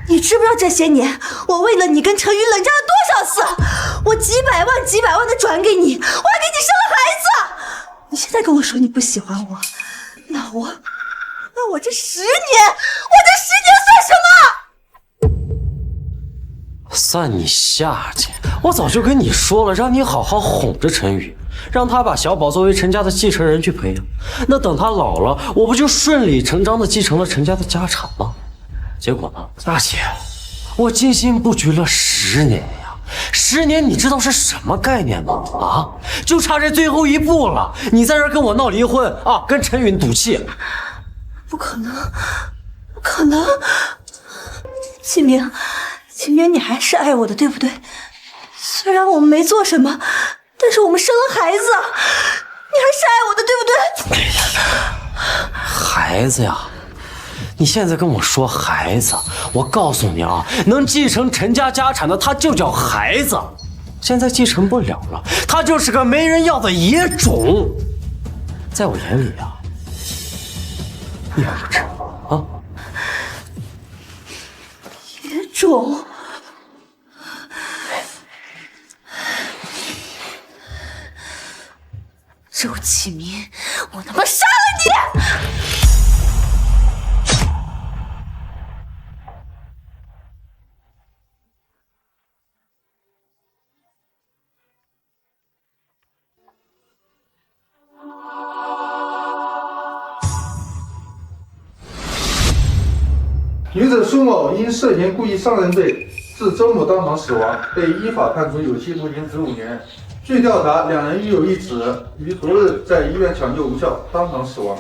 你知不知道这些年我为了你跟陈宇冷战了多少次？我几百万的转给你，我还给你生了孩子。你现在跟我说你不喜欢我，那我这10年，我这10年算什么？算你下贱！我早就跟你说了，让你好好哄着陈宇，让他把小宝作为陈家的继承人去培养。那等他老了，我不就顺理成章的继承了陈家的家产吗？结果呢，大姐，我精心布局了10年呀，10年你知道是什么概念吗？啊，就差这最后一步了。你在这跟我闹离婚啊，跟陈宇赌气？不可能，不可能！启明，你还是爱我的，对不对？虽然我们没做什么，但是我们生了孩子，你还是爱我的，对不对？孩子呀！你现在跟我说孩子，我告诉你啊，能继承陈家家产的他就叫孩子，现在继承不了了，他就是个没人要的野种。在我眼里啊，一文不值啊。野种。周启明，我他妈杀了你！女子苏某因涉嫌故意伤人罪，致周某当场死亡，被依法判处有期徒刑15年。据调查，两人育有一子，于昨日在医院抢救无效，当场死亡。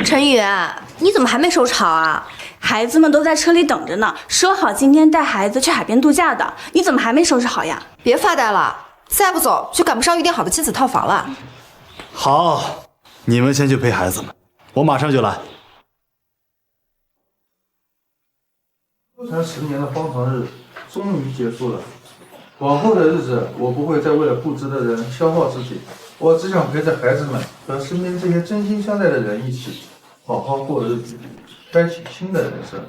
陈宇，你怎么还没收场啊？孩子们都在车里等着呢，说好今天带孩子去海边度假的，你怎么还没收拾好呀？别发呆了，再不走就赶不上预定好的亲子套房了。好，你们先去陪孩子们，我马上就来。纠缠10年的荒唐日终于结束了，往后的日子，我不会再为了不值的人消耗自己，我只想陪着孩子们和身边这些真心相待的人一起，好好过日子，开启新的人生。